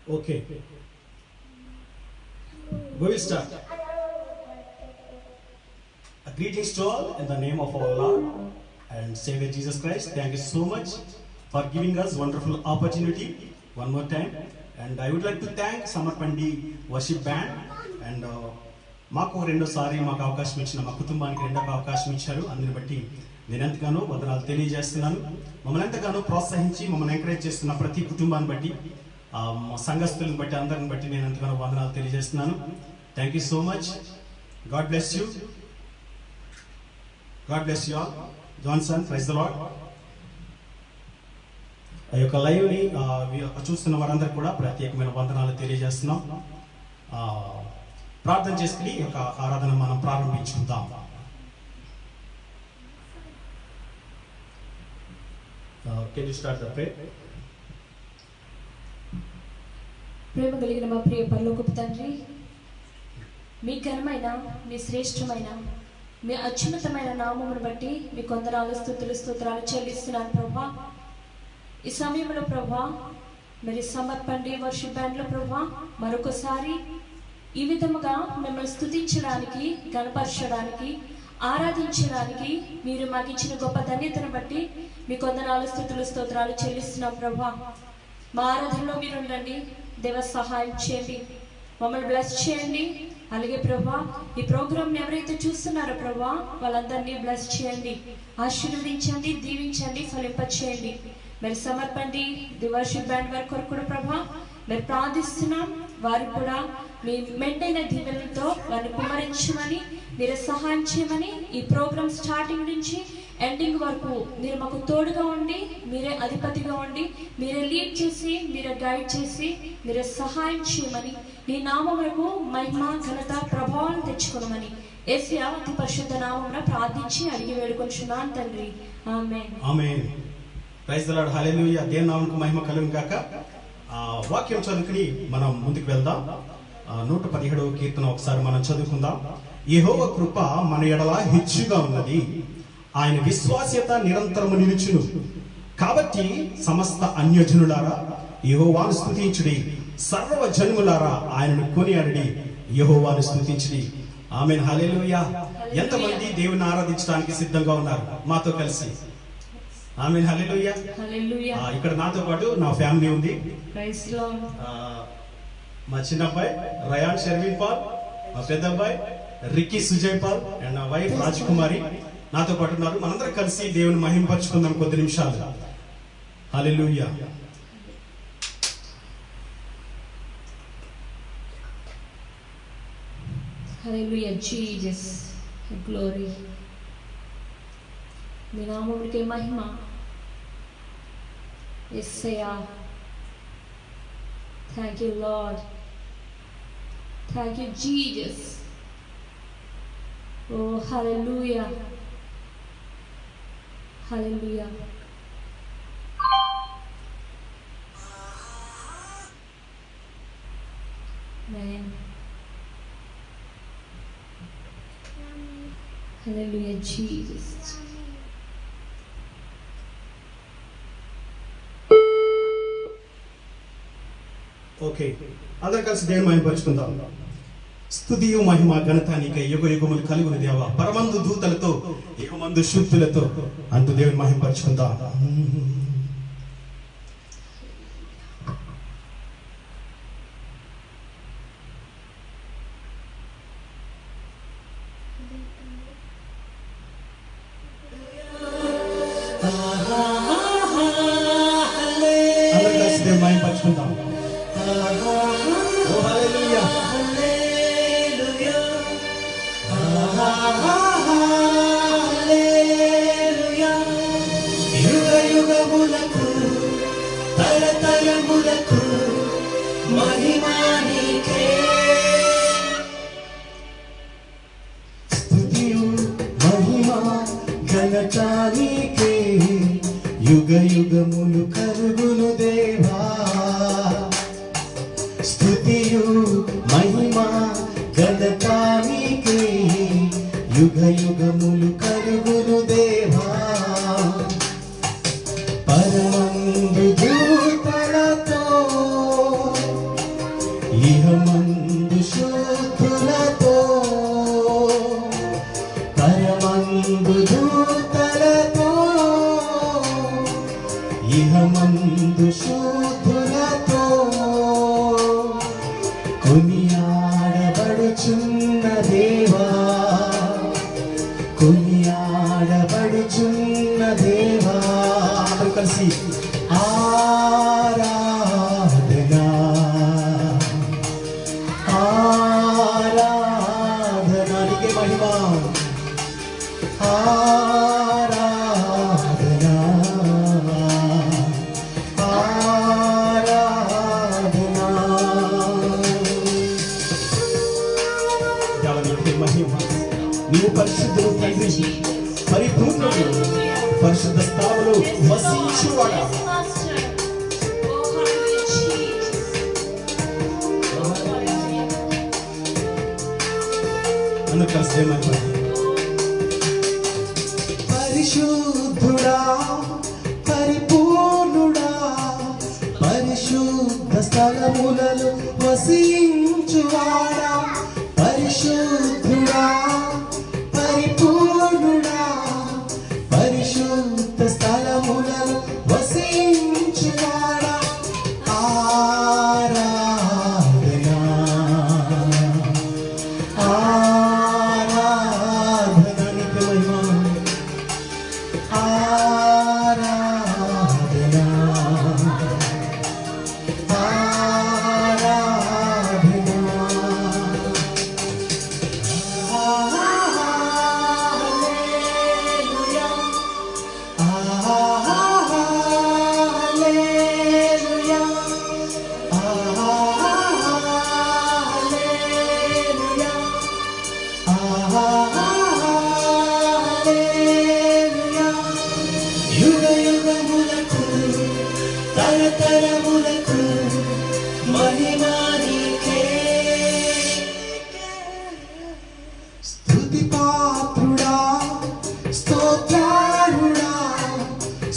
Okay, we will start. Greetings to all in the name of our Lord and Savior Jesus Christ. Thank you so much for giving us wonderful opportunity one more time. And I would like to thank Samarpandi Worship Band and మాకు రెండోసారి మాకు అవకాశం ఇచ్చిన మా కుటుంబానికి రెండవ అవకాశం ఇచ్చారు. అందుని బట్టి నేను ఎంతగానో వందనాలు తెలియజేస్తున్నాను. మమ్మల్ని ఎంతగానో ప్రోత్సహించి మమ్మల్ని ఎంకరేజ్ చేస్తున్న ప్రతి కుటుంబాన్ని బట్టి సంఘస్థులను బట్టి అందరిని బట్టి నేను ఎంతగానో వందనాలు తెలియజేస్తున్నాను. Thank you so much. God bless you. God bless you all. Johnson, praise the Lord. ఆ యొక్క లైవ్ని చూస్తున్న వారందరూ కూడా ప్రత్యేకమైన వందనాలు తెలియజేస్తున్నాం. ప్రార్థన చేసుకుని ఈ యొక్క ఆరాధన మనం ప్రారంభించుకుందాం. Can you start the prayer? ప్రేమ కలిగిన మా ప్రియ పరలోకపు తండ్రి, మీ ఘనమైన, మీ శ్రేష్టమైన, మీ అత్యున్నతమైన నామమును బట్టి మీ కొందనాలు స్తోత్రాలు చెల్లిస్తున్నాను ప్రభా. ఈ సమయంలో ప్రభా మరి సమర్పండి వర్షిప్ బ్యాండ్లో ప్రభా మరొకసారి ఈ విధముగా మిమ్మల్ని స్తుతించడానికి, గణపరచడానికి, ఆరాధించడానికి మీరు మాకు ఇచ్చిన గొప్ప ధన్యతను బట్టి మీ కొందనాలు స్తోత్రాలు చెల్లిస్తున్నాం ప్రభా. మా ఆరాధనలో మీరు ఉండండి దేవ, సహాయం చేయండి, మమ్మల్ని బ్లెస్ చేయండి. అలాగే ప్రభా ఈ ప్రోగ్రామ్ని ఎవరైతే చూస్తున్నారో ప్రభా వాళ్ళందరినీ బ్లెస్ చేయండి, ఆశీర్వదించండి, దీవించండి, ఫలింపచేయండి. మరి సమర్పండి ది వర్షిప్ బ్యాండ్ వారి కొరకు కూడా ప్రభా మరి ప్రార్థిస్తున్నాం. వారికి కూడా మీ మెండైన దీవెనలతో వారిని కుమరించమని, మీరు సహాయం చేయమని, ఈ ప్రోగ్రామ్ స్టార్టింగ్ నుంచి ఎండింగ్ వరకు మీరు మాకు తోడుగా ఉండి, మీరే అధిపతిగా ఉండి, మీరే లీడ్ చేసి, మీరే గైడ్ చేసి, మీరే సహాయం చేయమని, నీ నామమునకు మహిమ, ఘనత, ప్రభావం తెచ్చుకోమని యేసయ్య అతి పరిశుద్ధ నామమున ప్రార్థించి అడిగి వేడుకొంచున్నాను తండ్రి. ఆమేన్. ఆమేన్. Praise the Lord. హల్లెలూయా. దేవుని నామమునకు మహిమ కలుగును గాక. వాక్యం చదువుకుని మనం ముందుకు వెళ్దాం. 117వ కీర్తన ఒకసారి మనం చదువుకుందాం. యెహోవా కృప మన ఎడల హెచ్చుగా ఉన్నది, ఆయన విశ్వాస్యత నిరంతరము నిలుచును. కాబట్టి సమస్త అన్యజనులారా యెహోవాను స్తుతించుడి, సర్వ జనులారా ఆయనను కొనియాడుడి, యెహోవాను స్తుతించుడి. ఆమేన్. హల్లెలూయా. ఎంతమంది దేవుని ఆరాధించడానికి సిద్ధంగా ఉన్నారు మాతో కలిసి? ఆమేన్. హల్లెలూయా. హల్లెలూయా. ఇక్కడ నాతో పాటు నా ఫ్యామిలీ ఉంది. Praise Lord. మా చిన్న అబ్బాయి రయాన్ షర్విన్ పాల్, మా పెద్ద అబ్బాయి రిక్కీ సుజయ్ పాల్ అండ్ నా వైఫ్ రాజకుమారి నాతో పాటు ఉన్నారు. మనందరం కలిసి దేవుని మహింపరచుకుందాం కొద్ది నిమిషాలు. హల్లెలూయా. హల్లెలూయా. Jesus glory. మీ నామమునకే మహిమ. యేసయ్యా. Thank you Lord. Thank you Jesus. ఓ హల్లెలూయా. హల్లెలూయా. ఆమేన్. హల్లెలూయా జీసస్. ఓకే, అందరం కలిసి దేవుని మహిమపరుచుకుందాం. స్తుతియు మహిమ ఘనత నీకే యుగ యుగములు కలుగును దేవా. పరమందు దూతలతో ఇహమందు శుద్ధులతో అంటూ దేవుని మహిమపరుచుకుందాం. అందరం కలిసి దేవుని మహిమపరుచుకుందాం. యుగ యుగములు కలుగును దేవా. స్తుతియు మహిమ ఘనత నీకే యుగ యుగములు కలుగును దేవా. పరమందు దూతలతో శుద్ధులతో కొనియాడబడుచున్న దేవా, కొనియాడబడుచున్న దేవా. కలిసి ఆరాధనా ఆరాధనానికి మహిమ, ఆరాధనా ఆరాధనా. దేవానికి మహిమ. నీవు పరిశుద్ధుడు తండ్రి, పరిపూర్ణుడు, పరిశుద్ధ స్థలములో వసించువాడా. అందరూ కలిసి పరిశుద్ధుడా, పరిపూర్ణుడా, పరిశుద్ధ స్థలములలో వసించువాడా. పరిశుద్ధుడా, పరిపూర్ణుడా, పరిశుద్ధ స్థలములలో వసించువాడా. ఆరాధనా ఆరాధనానికి మహిమ, ఆరాధనా ఆరాధనా. హల్లెలూయా హల్లెలూయా హల్లెలూయా హల్లెలూయా. యుగ యుగములకు తరతరములకు మహిమ నీకే. స్తుతి పాత్రుడా, స్తోత్రారుడా,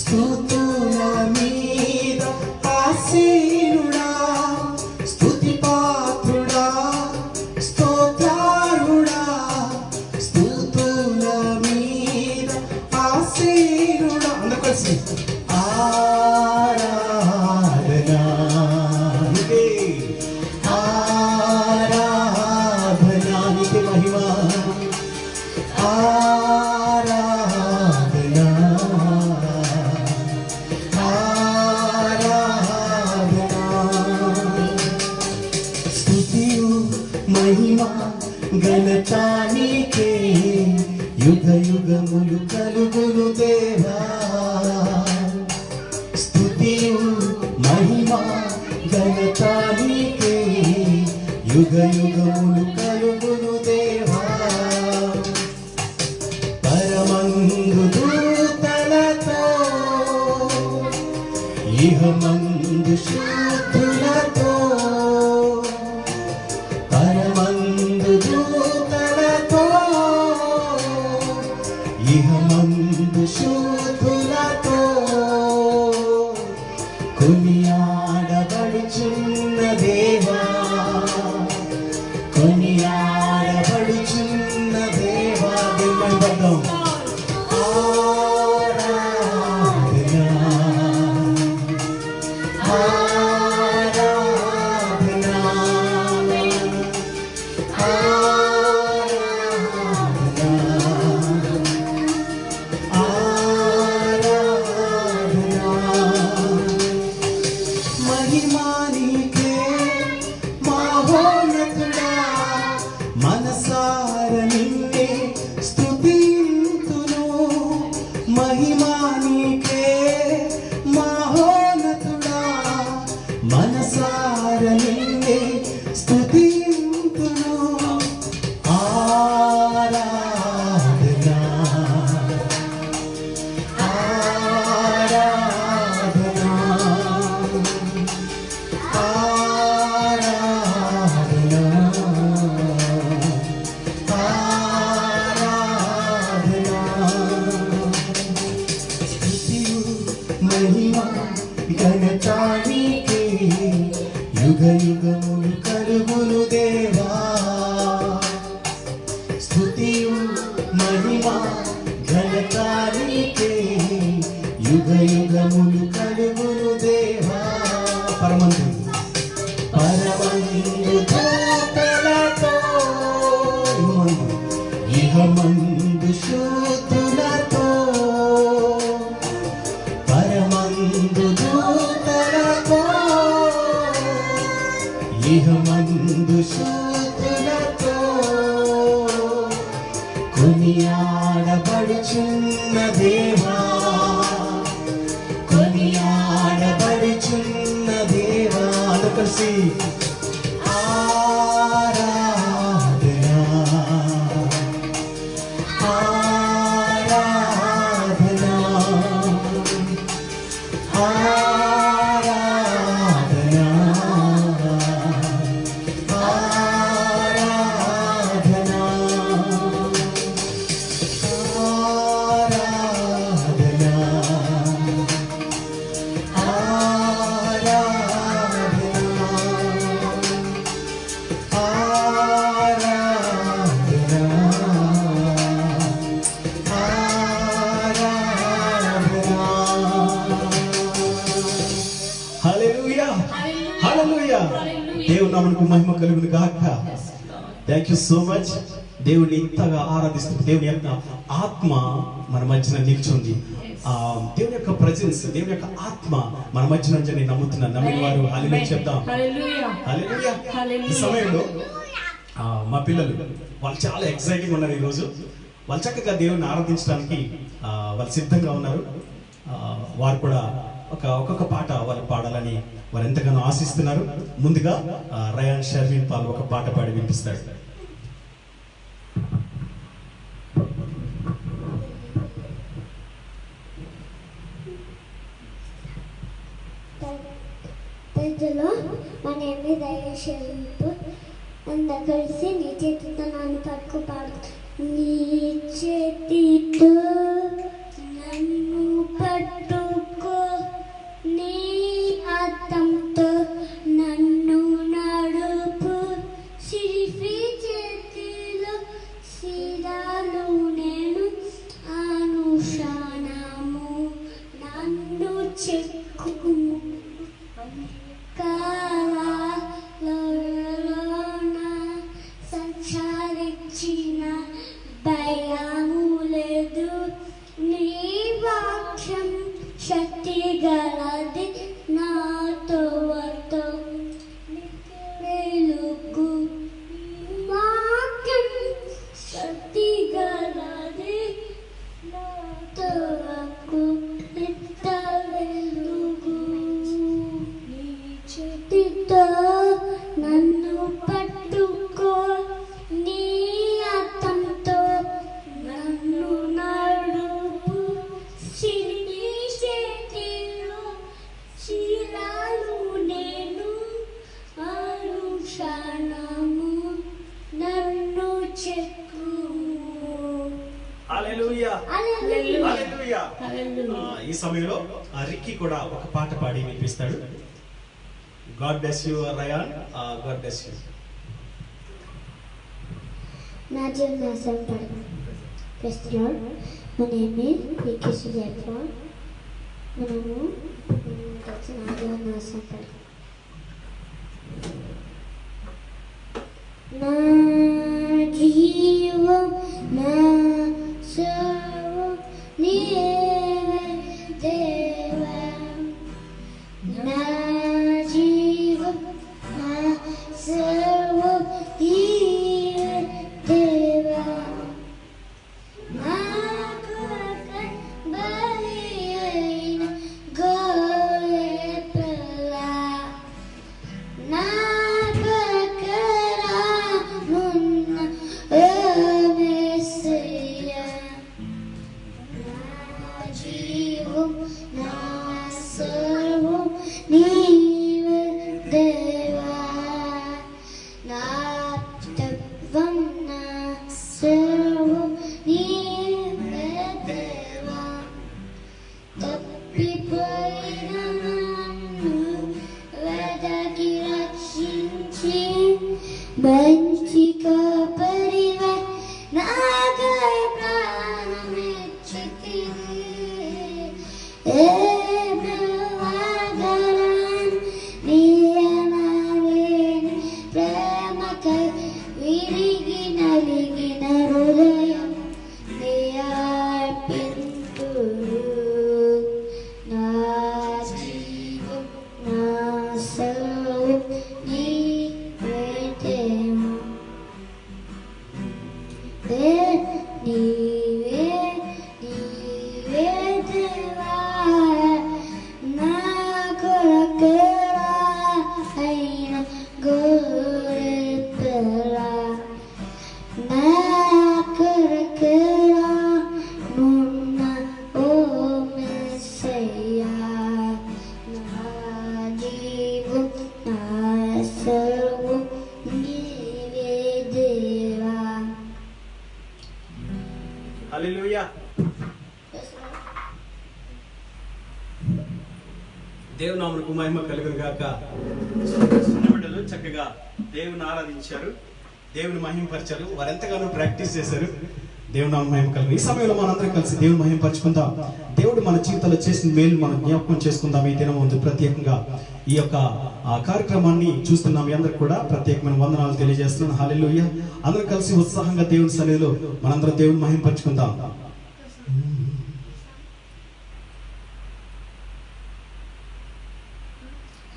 స్తుతుల మీద ఆసీనుడా. స్తుతి పాత్రుడా, స్తోత్రారుడా, స్తుతుల మీద ఆసీనుడా. అందరూ కలిసి ఆరాధనా నీకే, ఆరాధనానికి మహిమ, ఆరాధనా ఆరాధనా. స్తుతియు మహిమ ఘనత నీకే, యుగ యుగములు కలుగును దేవా. స్తుతియు మహిమ ఘనత నీకే, యుగ యుగములు కలుగును దేవా. పరమందు దూతలతో ఇహమందు శుద్ధులతో, పరమందు దూతలతో ఇహమందు శుద్ధులతో కొనియాడబడుచున్న దేవా, కొనియాడబడుచున్న దేవా. దేవుని ఆరాధనా ఆరాధనా ఆరాధనా. మహిమా నీకే మహోన్నతుడా, మనసార నిన్నే స్తుతింతును. మహిమా నీకే మహోన్నతుడా, మనసార నిన్నే స్తుతింతును. ఆరాధనా ఆరాధనా ఆరాధనా ఆరాధనా. స్తుతియు మహిమ ఘనత నీకే, యుగ యుగములు కలుగును దేవా. స్తుతియు మహిమ ఘనత నీకే, యుగ యుగములు కలుగును దేవా. ఇహమందు శోధనతో కొనియాడబడుచున్న దేవా, కొనియాడబడుచున్న దేవా. అందరూ కలిసి దేవుని నామమునకు మహిమ కలుగును గాక. Thank you so much. దేవుని ఇంతగా ఆరాధిస్తూ దేవుని యొక్క ఆత్మ మన మధ్యన నిల్చుంది. దేవుని యొక్క ప్రెజెన్స్, దేవుని యొక్క ఆత్మ మన మధ్యన నేను నమ్ముతున్నాను. నమ్మిన వారు హల్లెలూయా చెప్తాం. హల్లెలూయా. ఈ సమయంలో మా పిల్లలు వాళ్ళు చాలా ఎక్సైటింగ్ ఉన్నారు. ఈరోజు వాళ్ళు చక్కగా దేవుని ఆరాధించడానికి వాళ్ళు సిద్ధంగా ఉన్నారు. వారు కూడా ఒక్కొక్క పాట వాళ్ళు పాడాలని వారు ఎంతగానో ఆశిస్తున్నారు. ముందుగా రయాన్ షర్మిన్ పాల్ ఒక పాట పాడి వినిపిస్తాడు. మా నేమ్ దయచేపు అందరు కలిసి నీ చేతితో నన్ను పట్టుకుపాడు. నీ చేతితో నన్ను పట్టుకో, నీ హస్తంతో నన్ను నడుపు, సిరి చేతిలో శిరాలు నేను అనుక్షణము నన్ను చెక్కు సంచారించిన భయము లేదు, నీ వాక్యం శక్తి గలది, నాతో వెలుగు వాక్యం శక్తి గలది, నాతో వెలుగు. నీ చేతితో నన్ను పట్టుకో, నీ హస్తంతో నన్ను నడుపు, సిరి చేతిలో శిలాలు నేను అనుక్షణము నన్ను చెక్కుము. హల్లెలూయా. హల్లెలూయా. ఈ సమయంలో రిక్కీ కూడా ఒక పాట పాడి వినిపిస్తాడు. God bless you Ryan. God bless you. నా జీవనాశం పడదు. Praise the Lord. మా నేమ్ రిక్కీ సుజాత. మనము కలిసి నా జీవనాశం పడదు. నా జీవం నా సర్వం నీవే దేవా, నా జీవం నా సర్వం నీవే దేవా, నా కొరకై బలి అయిన గొర్రె పిల్ల, నా కొరకరానున్న ఓ మెస్సియా, నా జీవం నా సర్వం నీవే దేవా, నా తత్వం నా సర్వం నీవే దేవా, తప్పిపోయిన నన్ను వెదకి రక్షించి మంచి కాపరివై నాకై ప్రాణమిచ్చితివి. ఏ బ్రహ్మగణం నీయనలేని ప్రేమకై విరిగి నలిగిన హృదయం నీ అర్పింతురు. నా జీవం నా సర్వం నీవే దేవుని నామమునకు మహిమ కలుగును గాక. బిడ్డలు చక్కగా దేవుని ఆరాధించారు, దేవుని మహిమపరిచారు, వారు ఎంతగానో ప్రాక్టీస్ చేశారు. దేవుని నామమునకు మహిమ కలుగును. ఈ సమయంలో మనందరం కలిసి దేవుని మహిమపరుచుకుందాం. దేవుడు మన జీవితంలో చేసిన మేలు మనం జ్ఞాపకం చేసుకుందాం. ఈ దినం ముందు ప్రత్యేకంగా ఈ యొక్క కార్యక్రమాన్ని చూస్తున్న మీ అందరికి కూడా ప్రత్యేకమైన వందనాలు తెలియజేస్తున్నాను. హల్లెలూయా. అందరం కలిసి ఉత్సాహంగా దేవుని సన్నిధిలో మనందరం దేవుని మహిమపరుచుకుందాం.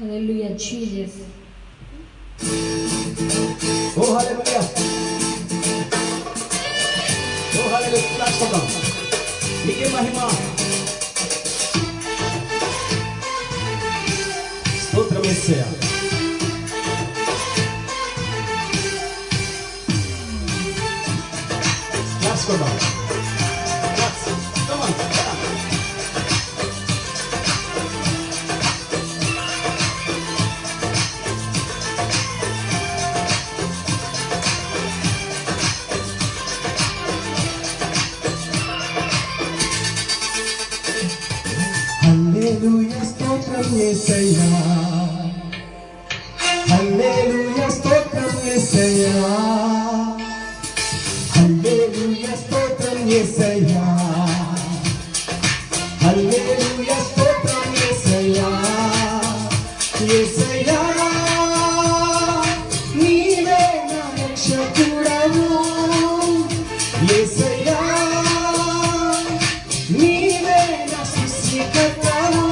Hallelujah, Jesus. Oh, hallelujah. Oh, hallelujah. Clap for God. నీకే మహిమ. స్తోత్రం యేసయ్యా. Clap for God. Come on. హల్లెలూయా స్తోత్రం యేసయ్యా, హల్లెలూయా స్తోత్రం యేసయ్యా, హల్లెలూయా స్తోత్రం యేసయ్యా, హల్లెలూయా స్తోత్రం యేసయ్యా. యేసయ్యా నీవే నా రక్షకుడవు, యేసయ్యా నీవే నా సృష్టికర్తవు.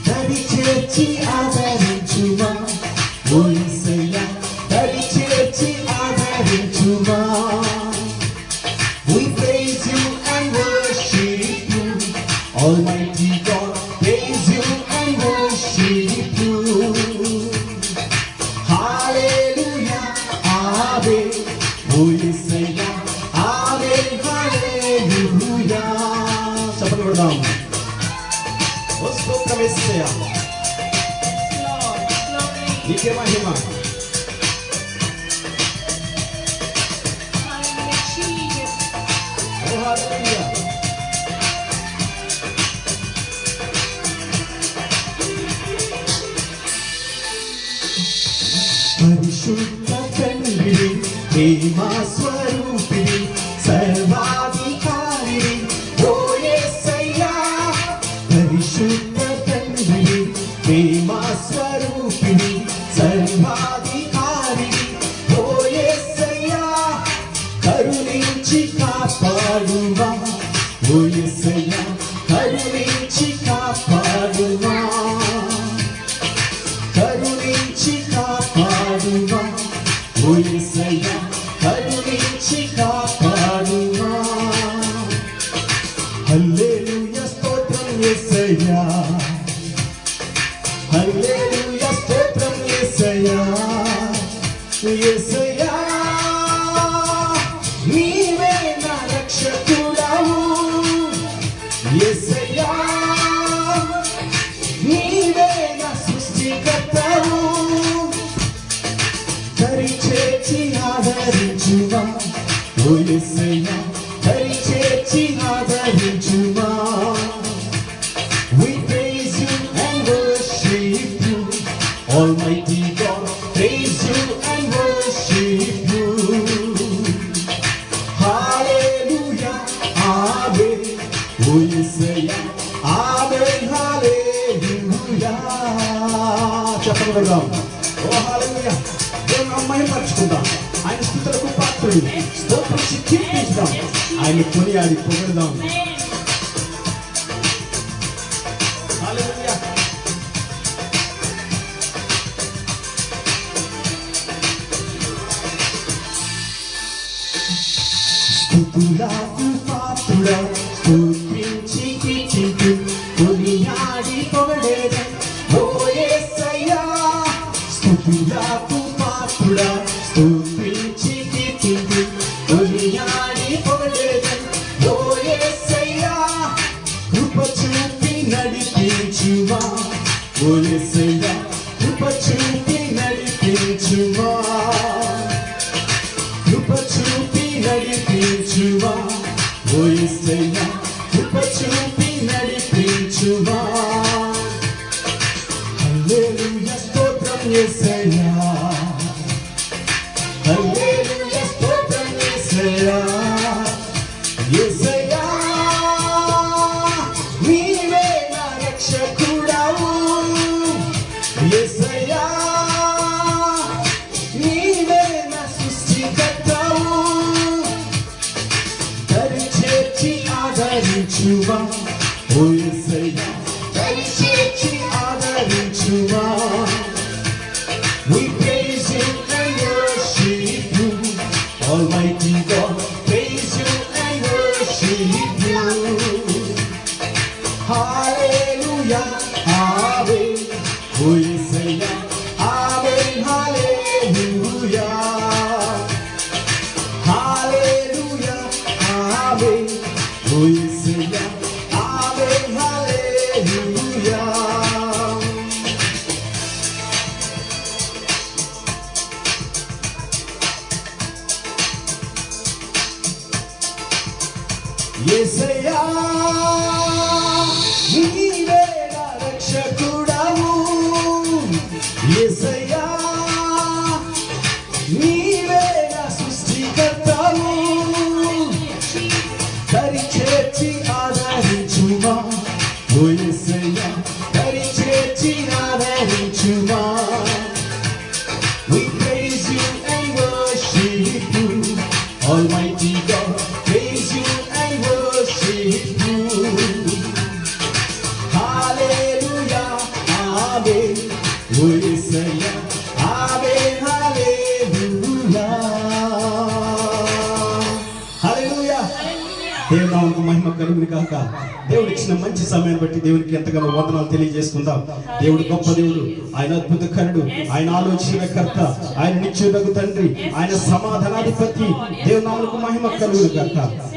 దరి చేర్చి ఆదరించుమా ఓ యేసయ్యా, దరి చేర్చి ఆదరించుమా. We praise you and worship you, Almighty God, praise you and worship you. Hallelujah, Amen, oh Yesaya, Amen, Hallelujah. చప్పట్లు కొడదాం. ఓ స్తోత్రం యేసయ్యా. నీకే మహిమ. Hallelujah, Jesus. ఓ హల్లెలూయా. పరిశుద్ధ తండ్రి, ప్రేమ స్వరూపిణి, సర్వాధికారిణి ఓ యేసయ్యా. పరిశుద్ధ తండ్రి, ప్రేమ స్వరూపిణి, సర్వాధికారిణి ఓ యేసయ్యా. కరుణించి కాపాడుమా ఓ యేసయ్యా, కరుణించి కాపాడుమా, కరుణించి కాపాడుమా ఓ యేసయ్యా, కరుణించి కాపాడుమా. హల్లెలూయా స్తోత్రం యేసయ్యా, హల్లెలూయా స్తోత్రం యేసయ్యా. యేసయ్యా నీవే నా రక్షకుడవు, యేసయ్యా నీవే నా సృష్టికర్తవు. దరి చేర్చి ఆదరించుమా ఓ యేసయ్యా, దరి చేర్చి ఆదరించుమా. We praise you and worship you, Almighty God, praise you and worship you. Hallelujah, Amen, oh Yesaya, Amen, Hallelujah. చప్పట్లు కొడదాం. ఓ హల్లెలూయా. దేవుని నామమును మహిమపరచుకుందాం. ఆయన స్తుతులకు పాత్రుడు, స్తోత్రించి కీర్తించుదాం, ఆయన కొనియాడి పొగడుదాం. హల్లెలూయా. స్తుతులకు పాత్రుడా, స్తుతించి కీర్తించు, కొనియాడి పొగడేదం ఓ యేసయ్యా. స్తుతులకు పాత్రుడా, స్తుతించి కీర్తించు, కొనియాడి పొగడేదం ఓ యేసయ్యా. కృప చూపి నడిపించుమా ఓ యేసయ్యా, కృప చూపి నడిపించుమా, కృప చూపి నడిపించుమా ఓ యేసయ్యా, కృప చూపి నడిపించుమా. హల్లెలూయా స్తోత్రం యేసయ్యా హల్లెలూయా స్తోత్రం యేసయ్యా యేసయ్యా నీవే నా రక్షకుడవు యేసయ్యా నీవే నా సృష్టికర్తవు దరి చేర్చి ఆదరించువా ఓ యేసయ్యా దరి చేర్చి ఆదరించువా We praise you and worship you Almighty God praise you and worship you Hallelujah Amen Oh Yesaya Amen Hallelujah Hallelujah Amen Oh Yesaya Amen Hallelujah యేసయ్యా నీవే నా రక్షకుడవు యేసయ్యా నీవే నా సృష్టికర్తవు దరి చేర్చి ఆదరించుమా ఓ యేసయ్యా దరి చేర్చి ఆదరించుమా We praise you and worship you Almighty God praise you and worship you Hallelujah Amen Oh Yesaya Amen Hallelujah Hallelujah దేవుని నామమునకు మహిమ కలుగును గాక దేవుడు ఇచ్చిన మంచి సమయాన్ని బట్టి దేవునికి ఎంతగానో వందనాలు తెలియజేసుకుందాం దేవుడు గొప్ప దేవుడు ఆయన అద్భుతకరుడు ఆయన ఆలోచనకర్త ఆయన నిత్యుడగు తండ్రి ఆయన సమాధానాధిపతి దేవుని నామమునకు మహిమ కలుగును గాక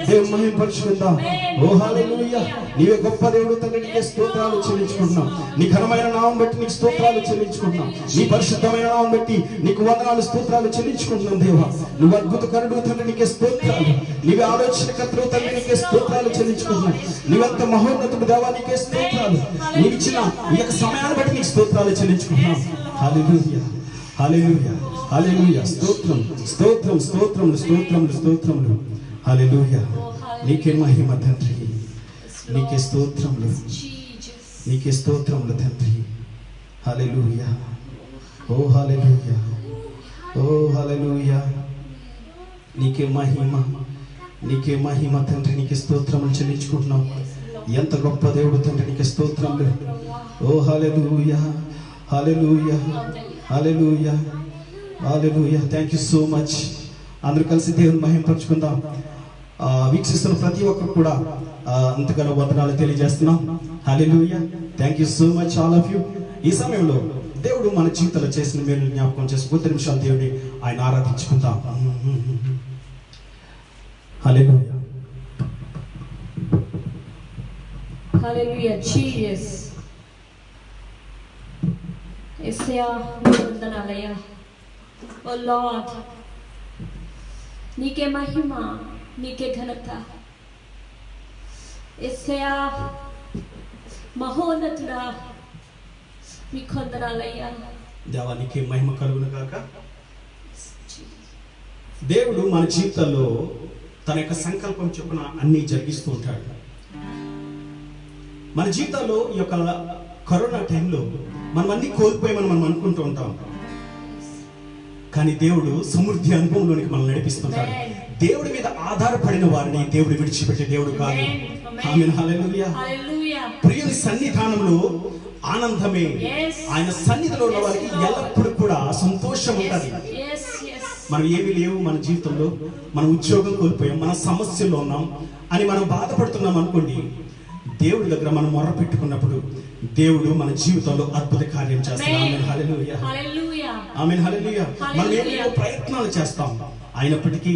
దేవుని మహిమ పరుచుకుందాం ఓ హల్లెలూయా నీవే గొప్ప దేవుడు తండ్రి నీకే స్తోత్రాలు చెల్లించుకుంటున్నాం నీ ఘనమైన నామం బట్టి నీకు స్తోత్రాలు చెల్లించుకుంటున్నాం నీ పరిశుద్ధమైన నామం బట్టి నీకు వందనాలు స్తోత్రాలు చెల్లించుకుంటున్నాం దేవా నువ్వు అద్భుతకరుడు తండ్రి నీకే స్తోత్రాలు నీవే ఆలోచనకర్తవు తండ్రి నీకే స్తోత్రాలు చెల్లించుకుంటున్నాం నీవంత మహోన్నతుడు దేవా నీకే స్తోత్రాలు నీవు ఇచ్చిన ఈ యొక్క సమయాన్ని బట్టి నీకు స్తోత్రాలు చెల్లించుకుంటున్నాం హల్లెలూయా హల్లెలూయా హల్లెలూయా స్తోత్రం స్తోత్రం స్తోత్రములు స్తోత్రములు స్తోత్రములు హల్లెలూయా నీకే మహిమ తండ్రి నీకే స్తోత్రములు నీకే స్తోత్రములు తండ్రి హల్లెలూయా ఓ హల్లెలూయా ఓ హల్లెలూయా నీకే మహిమ తండ్రి నీకే స్తోత్రములు చెల్లించుకుంటున్నాం ఎంత గొప్ప దేవుడు తండ్రి నీకే స్తోత్రములు ఓ హల్లెలూయా హల్లెలూయా హల్లెలూయా హల్లెలూయా థాంక్యూ సో మచ్ అందరూ కలిసి దేవుని మహిమపరచుకుందాం వీక్షిస్తున్న ప్రతి ఒక్కరు కూడా అంతగానో వందనాలు తెలియజేస్తున్నాం హల్లెలూయా thank you so much all of you ఈ సమయంలో దేవుడు మన జీవితంలో చేసిన మేలు జ్ఞాపకం చేసి 3 నిమిషాలు దేవుడిని ఆయన ఆరాధించుకుందాం హల్లెలూయా Hallelujah, Jesus. యేసయ్యా వందనాలయ్యా. Oh Lord, నీకే మహిమ, నీకే ఘనత. యేసయ్యా మహోన్నతుడా, నీకు వందనాలయ్యా. దేవా నీకే మహిమ కలుగును గాక. దేవుడు మన జీవితంలో తన యొక్క సంకల్పం చొప్పున అన్ని జరిగిస్తూ ఉంటాడు. మన జీవితాల్లో ఈ యొక్క కరోనా టైంలో మనం అన్ని కోల్పోయామని మనం అనుకుంటూ ఉంటాం, కానీ దేవుడు సమృద్ధి అనుభవంలోనికి మనం నడిపిస్తుంటాడు. దేవుడి మీద ఆధారపడిన వారిని దేవుడు విడిచిపెట్టే దేవుడు కాదు. ఆమేన్ హల్లెలూయా. ప్రియుని సన్నిధానంలో ఆనందమే, ఆయన సన్నిధిలో ఉన్న వారికి ఎల్లప్పుడూ కూడా సంతోషం ఉంటుంది. మనం ఏమీ లేవు మన జీవితంలో, మన ఉద్యోగం కోల్పోయాం, మన సమస్యల్లో ఉన్నాం అని మనం బాధపడుతున్నాం అనుకోండి, దేవుడి దగ్గర మనం మొర్ర పెట్టుకున్నప్పుడు దేవుడు మన జీవితంలో అద్భుత కార్యం చేస్తాడు. ఆమేన్ హల్లెలూయా. ఆమేన్ హల్లెలూయా. మనం ఏమేమో ప్రయత్నాలు చేస్తాం, అయినప్పటికీ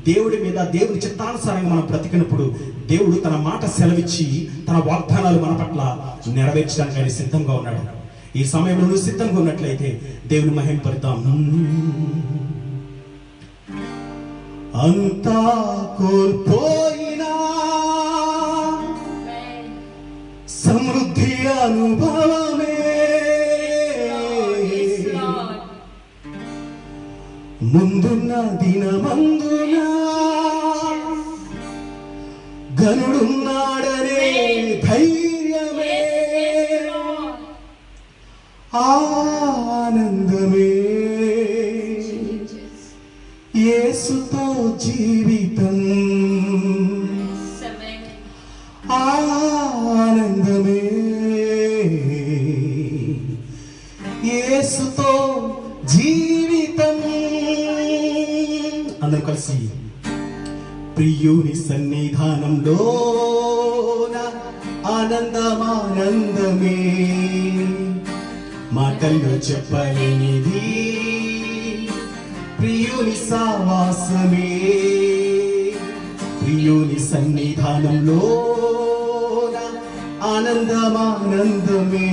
దేవుడి మీద దేవుడి చిత్తానుసారంగా మనం బ్రతికినప్పుడు దేవుడు తన మాట సెలవిచ్చి తన వాగ్దానాలు మన పట్ల నెరవేర్చడానికి ఆయన సిద్ధంగా ఉన్నాడు. ఈ సమయంలో నువ్వు సిద్ధంగా ఉన్నట్లయితే దేవుని మహింపరుద్దాం. అంతా కోల్పోయినా సమృద్ధి అనుభవమే ముందున్న దినమందున ఘనుడున్నాడనే ధైర్యమే ఆనందమే యేసుతో జీవితం ఆనందమే యేసుతో జీవితం. అందరం కలిసి ప్రియుని సన్నిధానంలో ఆనందమానందమే మాటల్లో చెప్పలేనిది ప్రియుని సావాసమే. ప్రియుని సన్నిధానంలో ఆనందమానందమే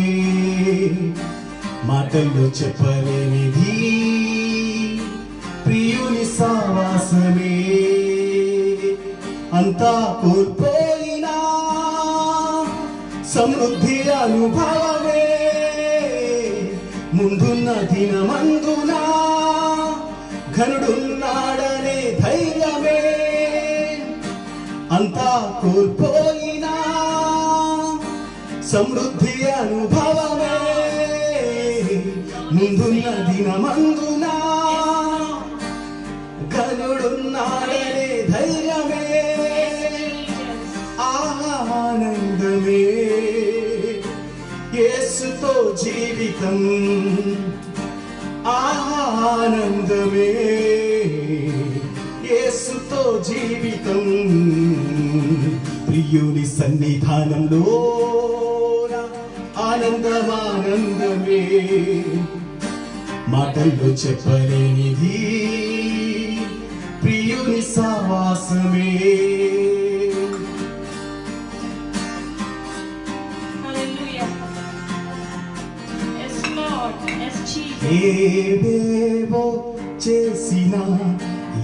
మాటల్లో చెప్పలేనిది ప్రియుని సావాసమే. అంతా కోల్పోయినా సమృద్ధి అనుభవమే ముందున్న దినమందున ఘనుడున్నాడనే ధైర్యమే. అంతా కోల్పోయినా సమృద్ధి అనుభవమే ముందున్న దినమందున ఘనుడున్నాడనే ధైర్యమే ఆనందమే యేసుతో జీవితం ఆనందమే యేసుతో జీవితం. ప్రియుని సన్నిధానంలో ఆనందమానందమే మాటల్లో చెప్పలేనిది ప్రియుని సావాసమే. ఏవేవో చేసిన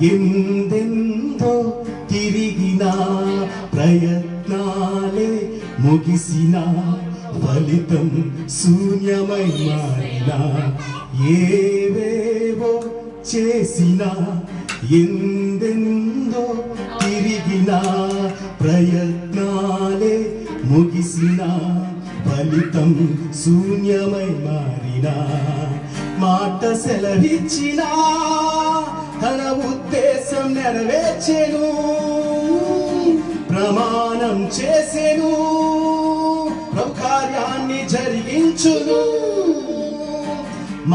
ఎందెందో తిరిగిన ప్రయత్నాలే ముగిసిన ఫలితం శూన్యమై మారిన. ఏవేవో చేసిన ఎందెందో తిరిగిన ప్రయత్నాలే ముగిసిన ఫలితం శూన్యమై మారిన. మాట సెలవిచ్చిన తన ఉద్దేశం నెరవేర్చెను ప్రమాణం చేసెను ప్రభు కార్యాన్ని జరిగించును.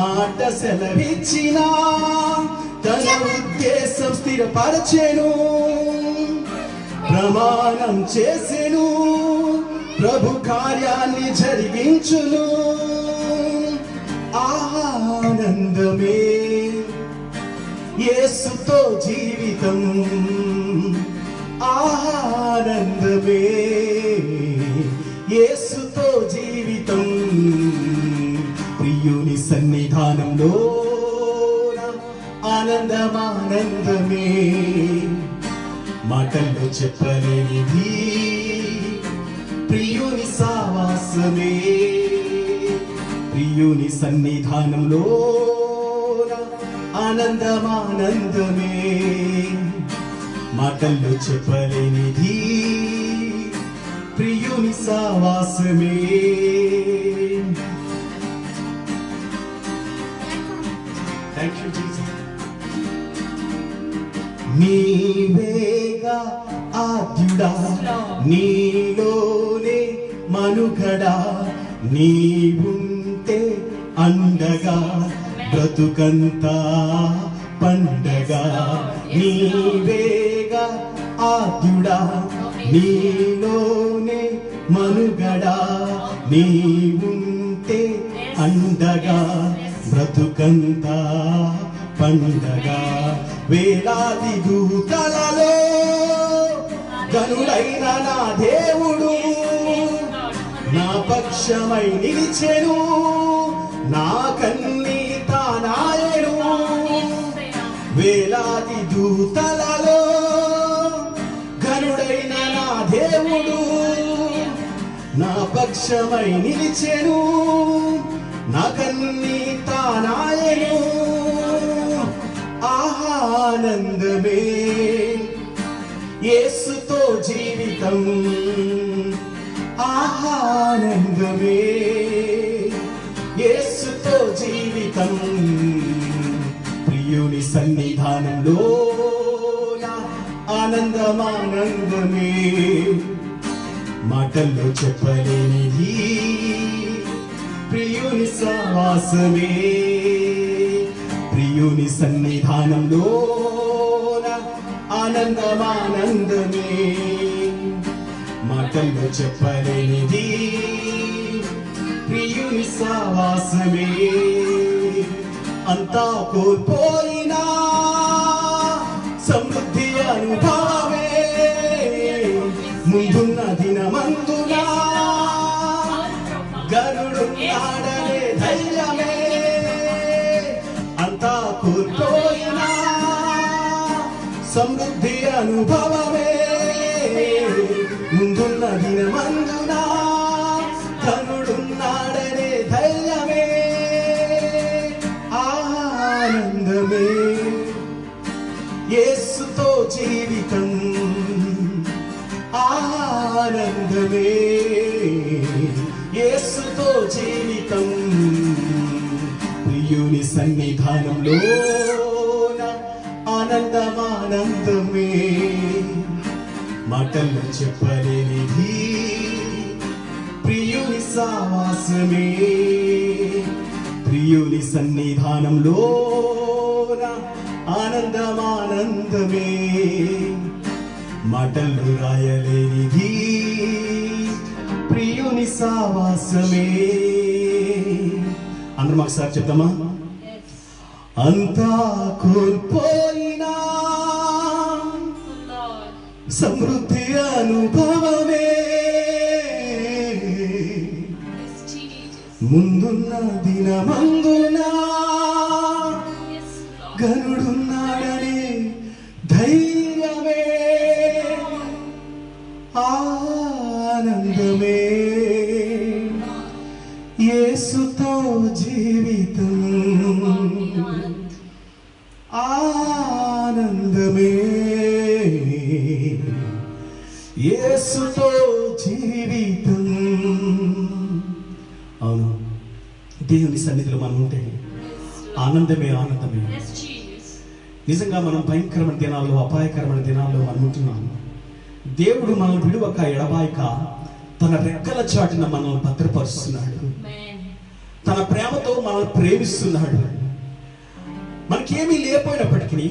మాట సెలవిచ్చిన తన ఉద్దేశం స్థిరపరచెను ప్రమాణం చేసెను ప్రభు కార్యాన్ని జరిగించును. ఆనందమే యేసుతో జీవితం ఆనందమే యేసుతో జీవితం. ప్రియుని సన్నిధానంలో ఆనందమానందమే మాటల్లో చెప్పలేనిది ప్రియుని సావాసమే. ప్రియుని సన్నిధానంలో ఆనందమానందమే మాటల్లో చెప్పలేనిది ప్రియుని సావాసమే. Thank you Jesus. నీవేగా ఆద్యుడా నీలోనే మనుగడా నీవుంటే అండగా బ్రతుకంతా పండగా. నీవేగా ఆద్యుడా నీలోనే మనుగడా నీవుంటే అండగా బ్రతుకంతా పండగా. వేలాది దూతలలో ఘనుడైన నా దేవుడు నా పక్షమై నిలిచెను నా కన్నీ తానాయను. వేలాది దూతలలో ఘనుడైన నా దేవుడు నా పక్షమై నిలిచెను నా కన్నీ తానాయను. ఆనందమే యేసుతో జీవితం ఆనందమే యేసుతో జీవితం ప్రియుని సన్నిధానంలో ఆనందమానందమే మాటల్లో చెప్పలేనిది ప్రియుని సహవాసమే ప్రియుని సన్నిధానంలో ఆనందమానందమే మాటల్లో చెప్పలేనిది ప్రియుని సహవాసమే అంతా కోల్పోయినా సమృద్ధి అనుభవమే ముందున్న దినమందునా గరుడు నాడనే ధైర్యమే అంతా కోల్పోయినా సమృద్ధి అనుభవమే ముందున్న దినమందునా గరుడు నాడనే ధైర్యమే ఆనందమే యేసుతో జీవితం ఆనందమే యేసుతో జీవితం ప్రియుని సన్నిధానంలో ఆనందమానందమే మాటల్లో చెప్పలేనిది ప్రియుని సహవాసమే ప్రియుని సన్నిధానంలో ఆనందమానందమే మాటల్లో రాయలేనిది ప్రియుని సహవాసమే అందరం ఒకసారి చెప్తామా అంతా కోల్పోయినా సమృద్ధి అనుభవమే ముందున్న దినమందునా గనుడున్నాడనే ధైర్యమే ఆనందమే యేసుతో జీవితం ఆనందమే యేసుతో జీవితం అవును దేవుని సన్నిధిలో మనం ఉంటే ఆనందమే ఆనందమే నిజంగా మనం భయంకరమైన దినాల్లో అపాయకరమైన దినాల్లో మనం ఉంటున్నాము దేవుడు మనం విడువక ఎడబాయక తన రెక్కల చాటున మనల్ని భద్రపరుస్తున్నాడు తన ప్రేమతో మనల్ని ప్రేమిస్తున్నాడు మనకేమీ లేకపోయినప్పటికీ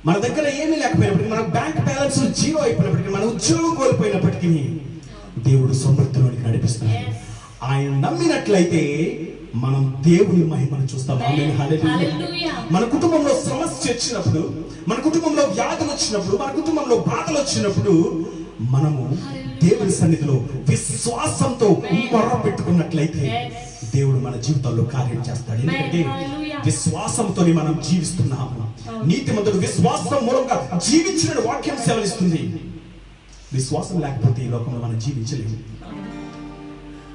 మన దగ్గర ఏమీ లేకపోయినప్పటికీ మన బ్యాంక్ బ్యాలెన్స్ జీరో అయిపోయినప్పటికీ మన ఉద్యోగం కోల్పోయినప్పటికీ దేవుడు సమృద్ధిలోనికి నడిపిస్తున్నాడు ఆయన నమ్మినట్లయితే మనం దేవుని మహిమను చూస్తాం ఆమేన్ హల్లెలూయా మన కుటుంబంలో సమస్య వచ్చినప్పుడు మన కుటుంబంలో వ్యాధులు వచ్చినప్పుడు మన కుటుంబంలో బాధలు వచ్చినప్పుడు మనము దేవుని సన్నిధిలో విశ్వాసంతో మొర్ర పెట్టుకున్నట్లయితే దేవుడు మన జీవితంలో కార్యం చేస్తాడు ఎందుకంటే విశ్వాసంతో మనం జీవిస్తున్నాము నీతిమంతుడు విశ్వాసం మూలంగా జీవించిన వాక్యం సెలవిస్తుంది విశ్వాసం లేకపోతే ఈ లోకంలో మనం జీవించలేము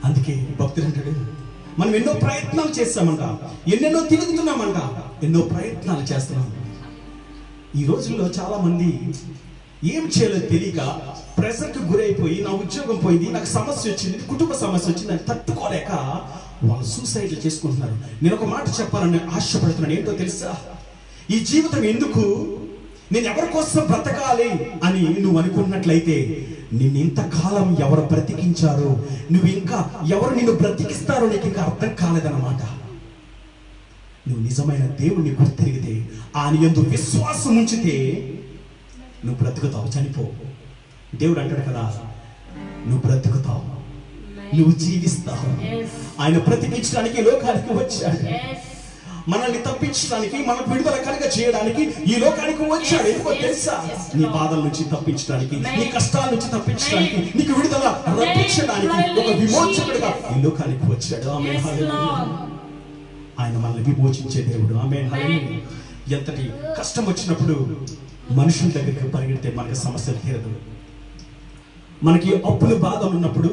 అందుకే భక్తుడు అంటాడు మనం ఎన్నో ప్రయత్నాలు చేస్తామంట ఎన్నెన్నో తిరుగుతున్నామంట ఎన్నో ప్రయత్నాలు చేస్తున్నాం ఈ రోజుల్లో చాలా మంది ఏం చేయాలో తెలియక ప్రెషర్కి గురైపోయి నా ఉద్యోగం పోయింది నాకు సమస్య వచ్చింది కుటుంబ సమస్య వచ్చింది అని తట్టుకోలేక వాళ్ళు సూసైడ్లు చేసుకుంటున్నారు నేను ఒక మాట చెప్పాలని ఆశపడుతున్నాను ఏంటో తెలుసా ఈ జీవితం ఎందుకు నేను ఎవరి కోసం బ్రతకాలి అని నువ్వు అనుకున్నట్లయితే నిన్ను ఇంతకాలం ఎవరు బ్రతికించారో నువ్వు ఇంకా ఎవరు నిన్ను బ్రతికిస్తారో నీకు ఇంకా అర్థం కాలేదన్నమాట నువ్వు నిజమైన దేవుణ్ణి గుర్తిరిగితే ఆయన యందు విశ్వాసం ఉంచితే నువ్వు బ్రతుకుతావు చనిపో దేవుడు అంటాడు కదా నువ్వు బ్రతుకుతావు నువ్వు జీవిస్తావు ఆయన బ్రతికించడానికి లోకానికి వచ్చాడు మనల్ని తప్పించడానికి మనకు విడుదల కలుగ చేయడానికి ఈ లోకానికి వచ్చాడు ఎందుకో తెలుసా నీ బాధల నుంచి తప్పించడానికి నీ కష్టాల నుంచి తప్పించడానికి నీకు విడుదల రప్పించడానికి ఒక విమోచకుడిగా ఈ లోకానికి వచ్చాడు ఆమేన్ హల్లెలూయా ఆయన మనల్ని విమోచించే దేవుడు ఆమేన్ హల్లెలూయా ఎంతటి కష్టం వచ్చినప్పుడు మనుషుల దగ్గరికి పరిగెడితే మనకి సమస్య తీరదు మనకి అప్పులు బాధలు ఉన్నప్పుడు,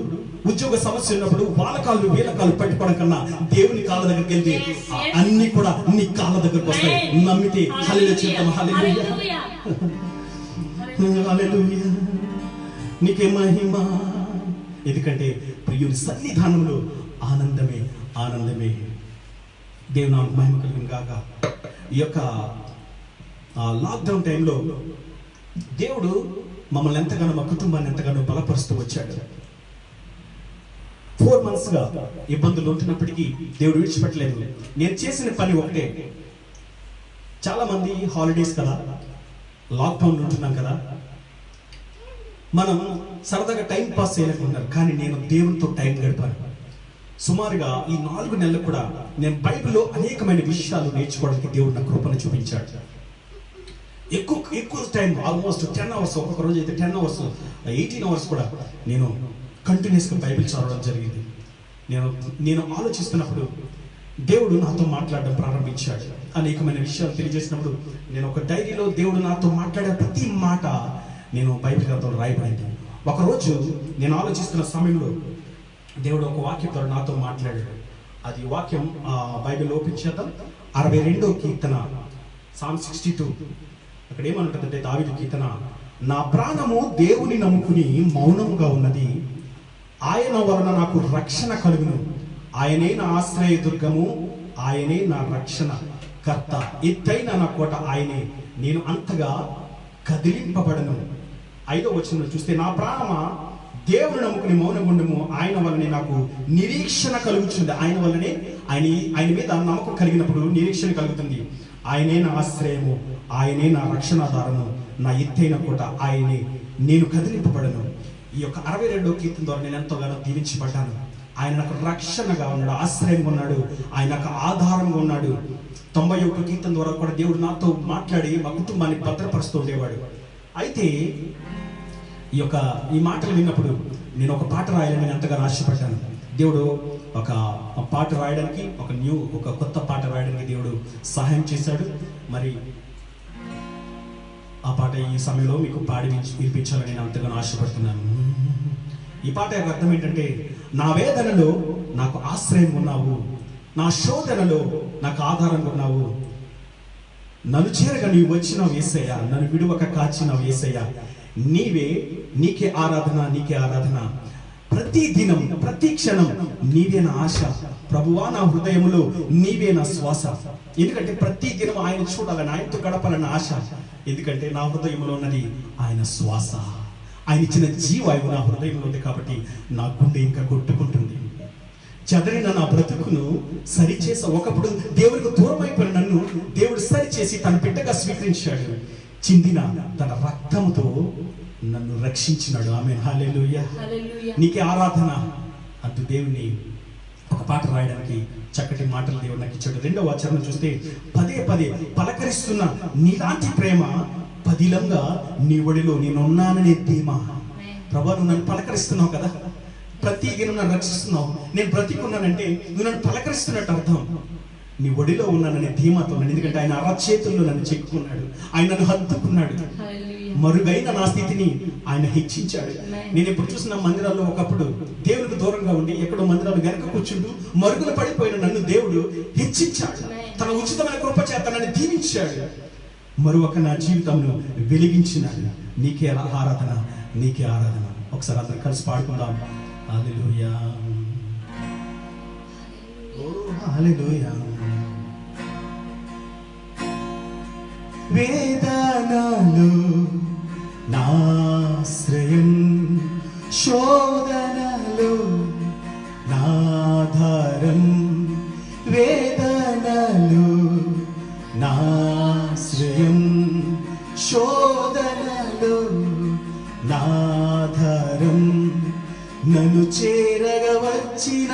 ఉద్యోగ సమస్య ఉన్నప్పుడు వాళ్ళ కాళ్ళు వీళ్ళ కాళ్ళు పట్టుకోవడం కన్నా దేవుని కాళ్ళ దగ్గరికి వెళ్తే అన్ని కూడా నీ కాళ్ళ దగ్గరకు వస్తాయి. నమ్మితే హల్లెలూయా చెప్తాం. హల్లెలూయా హల్లెలూయా నీకే మహిమ. ఎందుకంటే ప్రియుని సన్నిధానంలో ఆనందమే ఆనందమే. దేవుని నామమునకు మహిమ కలుగును గాక. ఈ యొక్క లాక్డౌన్ టైంలో దేవుడు మమ్మల్ని ఎంతగానో, మా కుటుంబాన్ని ఎంతగానో బలపరుస్తూ వచ్చాడు. 4 months గా ఇబ్బందులు ఉంటున్నప్పటికీ దేవుడు విడిచిపెట్టలేదు. నేను చేసిన పని ఒకటే. చాలా మంది హాలిడేస్ కదా, లాక్డౌన్ ఉంటున్నాం కదా, మనం సరదాగా టైం పాస్ చేయలేకున్నారు. కానీ నేను దేవునితో టైం గడిపాను. సుమారుగా ఈ 4 నెలలు కూడా నేను బైబిల్లో అనేకమైన విషయాలు నేర్చుకోవడానికి దేవుడు నా కృపను చూపించాడు. ఎక్కువ టైం, ఆల్మోస్ట్ 10 hours, ఒక్కొక్క రోజు అయితే 10 hours, 18 hours కూడా నేను కంటిన్యూస్గా బైబిల్ చదవడం జరిగింది. నేను ఆలోచిస్తున్నప్పుడు దేవుడు నాతో మాట్లాడడం ప్రారంభించాడు. అనేకమైన విషయాలు తెలియజేసినప్పుడు నేను ఒక డైరీలో దేవుడు నాతో మాట్లాడే ప్రతి మాట నేను బైబిల్ గ్రంథంలో రాయబడింది. ఒకరోజు నేను ఆలోచిస్తున్న సమయంలో దేవుడు ఒక వాక్యం ద్వారా నాతో మాట్లాడాడు. అది వాక్యం బైబిల్ ఓపెన్ చేద్దాం. 62వ కీర్తన, Psalm 62. అక్కడ ఏమంటుందంటే దావీదు కీర్తన, నా ప్రాణము దేవుని నమ్ముకుని మౌనముగా ఉన్నది, ఆయన వలన నాకు రక్షణ కలుగును, ఆయనే నా ఆశ్రయ దుర్గము, ఆయనే నా రక్షణ కర్త, ఎత్తైన నా కోట ఆయనే, నేను అంతగా కదిలింపబడను. 5వ వచనం చూస్తే, నా ప్రాణమా దేవుని నమ్ముకుని మౌనగుండము, ఆయన వల్లనే నాకు నిరీక్షణ కలుగుతుంది. ఆయన వల్లనే ఆయన మీద నమ్మకం కలిగినప్పుడు నిరీక్షణ కలుగుతుంది. ఆయనే నా ఆశ్రయము, ఆయనే నా రక్షణాధారము, నా ఎత్తైన కోట ఆయనే, నేను కదిలింపబడను. ఈ యొక్క 62వ కీర్తన ద్వారా నేను ఎంతోగానో దీవించబడ్డాను. ఆయన నాకు రక్షణగా ఉన్నాడు, ఆశ్రయంగా ఉన్నాడు, ఆయన నాకు ఆధారంగా ఉన్నాడు. 91వ కీర్తన ద్వారా కూడా దేవుడు నాతో మాట్లాడి మా కుటుంబాన్ని భద్రపరుస్తూ ఉండేవాడు. అయితే ఈ మాటలు విన్నప్పుడు నేను ఒక పాట రాయాలని నేను ఎంతగానో ఆశపడ్డాను. దేవుడు ఒక పాట రాయడానికి, ఒక కొత్త పాట రాయడానికి దేవుడు సహాయం చేశాడు. మరి ఆ పాట ఈ సమయంలో మీకు పాడి వినిపించాలని నేను అంతగానో ఆశపడుతున్నాను. ఈ పాట యొక్క అర్థం ఏంటంటే, నా వేదనలో నాకు ఆశ్రయం ఉన్నావు, నా శోధనలో నాకు ఆధారంగా ఉన్నావు, నన్ను చేరగా నీవు వచ్చినావు యేసయ్య, నన్ను విడువక కాచినావు యేసయ్య, నీకే ఆరాధన, నీకే ఆరాధన, ప్రతి దినం ప్రతి క్షణం నీవే నా ఆశ ప్రభువా, నా హృదయములో నీవే నా శ్వాస. ఎందుకంటే ప్రతి దినం ఆయన చూడాలని, ఆయనతో గడపాలన్న ఆశ. ఎందుకంటే నా హృదయంలో ఉన్నది ఆయన శ్వాస, ఆయన ఇచ్చిన జీవాయువు నా హృదయంలో ఉంది. కాబట్టి నా గుండె ఇంకా కొట్టుకుంటుంది. చెదరిన నా బ్రతుకును సరిచేస, ఒకప్పుడు దేవుడికి దూరం అయిపోయిన నన్ను దేవుడు సరిచేసి తన బిడ్డగా స్వీకరించాడు. చిందిన తన రక్తంతో నన్ను రక్షించినాడు. ఆమేన్, హల్లెలూయా. నీకే ఆరాధన అంటూ దేవుని ఒక పాట రాయడానికి చక్కటి మాటలు దేవుడు నాకు ఇచ్చాడు. 2వ వచనం చూస్తే, పదే పదే పలకరిస్తున్న నీలాంటి ప్రేమ, పదిలంగా నీ ఒడిలో నేనున్నాననే ధీమా. ప్రభువా, నువ్వు నన్ను పలకరిస్తున్నావు కదా, ప్రతి దినం నన్ను రక్షిస్తున్నావు, నేను బ్రతికున్నానంటే నువ్వు నన్ను పలకరిస్తున్నట్టు అర్థం. నీ ఒడిలో ఉన్నాననే ధీమాతో నన్ను, ఎందుకంటే ఆయన అరచేతుల్లో నన్ను చెక్కున్నాడు, ఆయన నన్ను హత్తుకున్నాడు, మరుగైన నా స్థితిని ఆయన హెచ్చించాడు. నేను ఎప్పుడు చూసిన మందిరాల్లో ఒకప్పుడు దేవునికి దూరంగా ఉండి ఎక్కడో మందిరాలు వెనక కూర్చుంటూ మరుగులు పడిపోయిన నన్ను దేవుడు హెచ్చించాడు. తన ఉచితమైన కృప చేత నన్ను దీవించాడు. మరొక నా జీవితంలో వెలిగించినాడు. నీకే ఆరాధన, నీకే ఆరాధన. ఒకసారి అందరం కలిసి పాడుకుందాం. హల్లెలూయా, ఓ హల్లెలూయా. వేదనలో నాశ్రయం, శోధనలో నాధారం, వేదనలో నాశ్రయం, శోధనలో నాధారం, నన్ను చేరగా వచ్చిన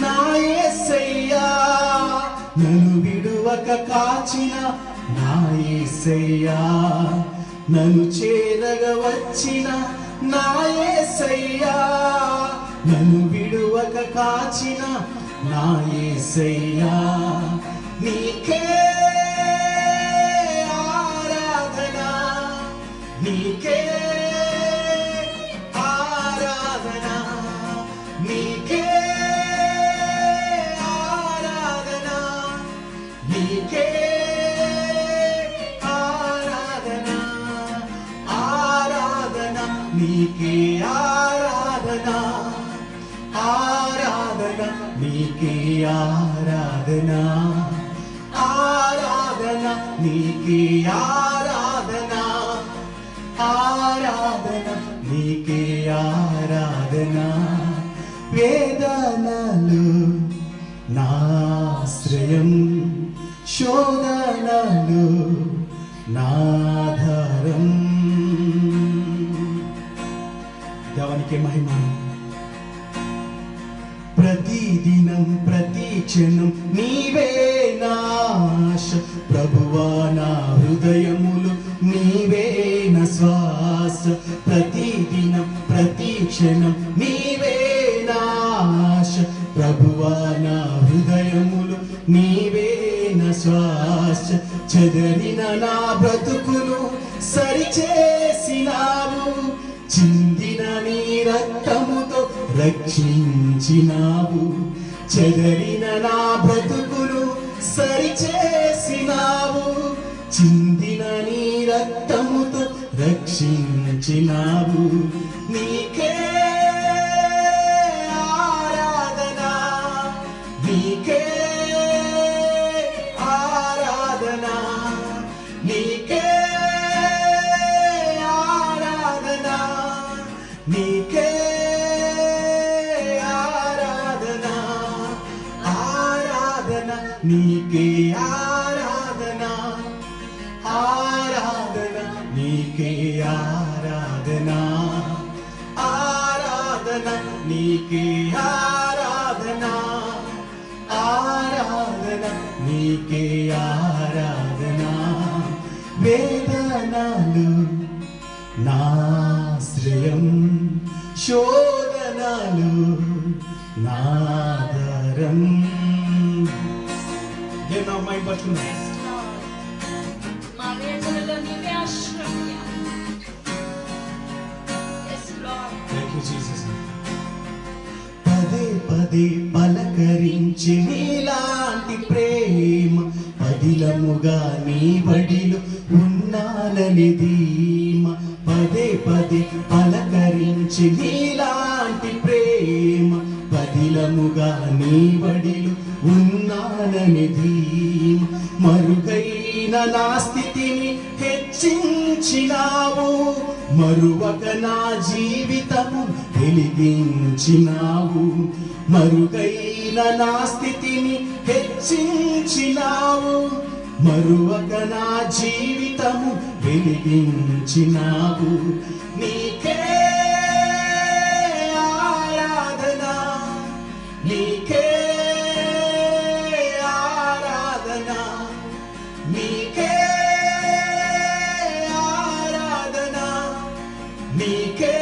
నా యేసయ్యా, నన్ను విడువక కాచిన నా యేసయ్యా, నన్ను చేరగా వచ్చిన నా యేసయ్యా, నన్ను విడువక కాచిన నా యేసయ్యా, నీకే ఆరాధన, నీకే ఆరాధన. నీకే ఆరాధన ఆరాధన నీకే ఆరాధన ఆరాధన నీకే ఆరాధన వేదనలు నాశ్రయం శోధనలు నాధారం దేవానికి మహిమ ప్రతిదినం ప్రతి క్షణం నీవే నాశ ప్రభువా నా హృదయములు నీవే నా శ్వాస ప్రతిదినం ప్రతి క్షణం నీవే నాశ ప్రభువా నా హృదయములు నీవే నా శ్వాస చెదరిన నా బ్రతుకులు సరిచేసినావు చిందిన నీ రక్తముతో రక్షించినావు చెదరిన నా బ్రతుకులు సరిచేసినావు చిందిన నీ రక్తముతో రక్షించినావు నీకే ఆరాధన నీకే ఆరాధన నీకే ఆరాధన నీకే ఆరాధన ఆరాధన నీకే ఆరాధన ఆరాధన నీకే ఆరాధన ఆరాధన నీకే ఆరాధన ఆరాధన నీకే ఆరాధన వేదనలు నాశ్రయం శోధనలు నాదరం నేను అమ్మాయి పట్టుకున్నా మా వేదనలో నీవే ఆశ్రయ. Yes, Lord. Thank you, Jesus. పదే పదే పలకరించి నీలాంటి ప్రేమ పదిలముగా నీ బడిలో ఉన్నానని ధీమ పదే పదే పలకరించి నీలాంటి ప్రేమ పదిలముగా నీ బడిలో ఉన్నానని ధీమ మరుగైన నా స్థితిని హెచ్చించినావు మరువక నా జీవితము వెలిగించినావు మరుగైన నా స్థితిని హెచ్చించినావు మరువక నా జీవితము వెలిగించినావు నీకే ఆరాధన నీకే ఆరాధన నీకే ఆరాధన నీకే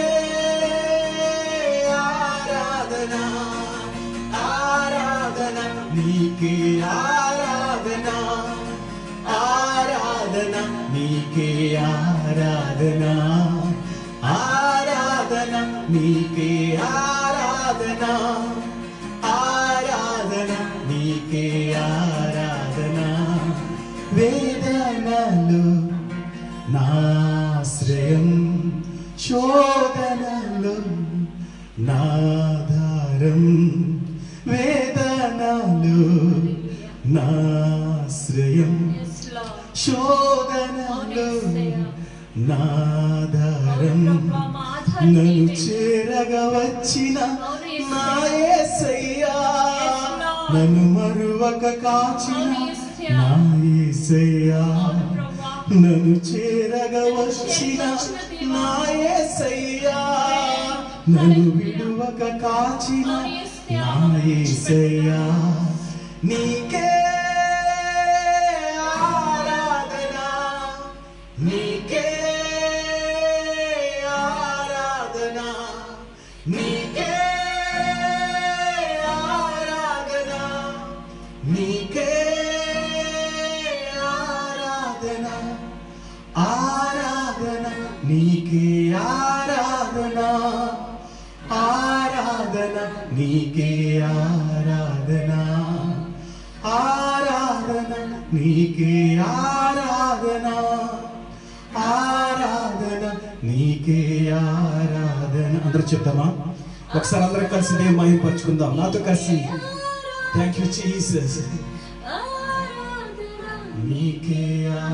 ఆరాధన ఆరాధన నీకే ఆరాధన ఆరాధన నీకే ఆరాధన ఆరాధన నీకే ఆరాధన ఆరాధన నీకే ఆరాధన వేదనలు నాశ్రయం శోధనలు నాధారం వేదనలు నాశ్రయం Yes, Lord. శోధనలు నాధారం నన్ను చేరగా వచ్చిన నా యేసయ్యా నన్ను మరువక కాచిన నా యేసయ్యా నన్ను చేరగా వచ్చిన నా యేసయ్యా నన్ను విడువక కాచిన నా యేసయ్యా నీకే ఆరాధన నీకే ఆరాధన నీకే ఆరాధన నీకే ఆరాధన ఆరాధన నీకే ఆరాధన ఆరాధన నీకే ఆరాధన ఆరాధన నీకే ఆరాధన ఆరాధన నీకే ఆరాధన అందరూ చెప్తామా ఒకసారి అందరం కలిసి దేవుని మహిమపరచుకుందాం నాతో కలిసి థ్యాంక్ యూ జీసస్. నీకే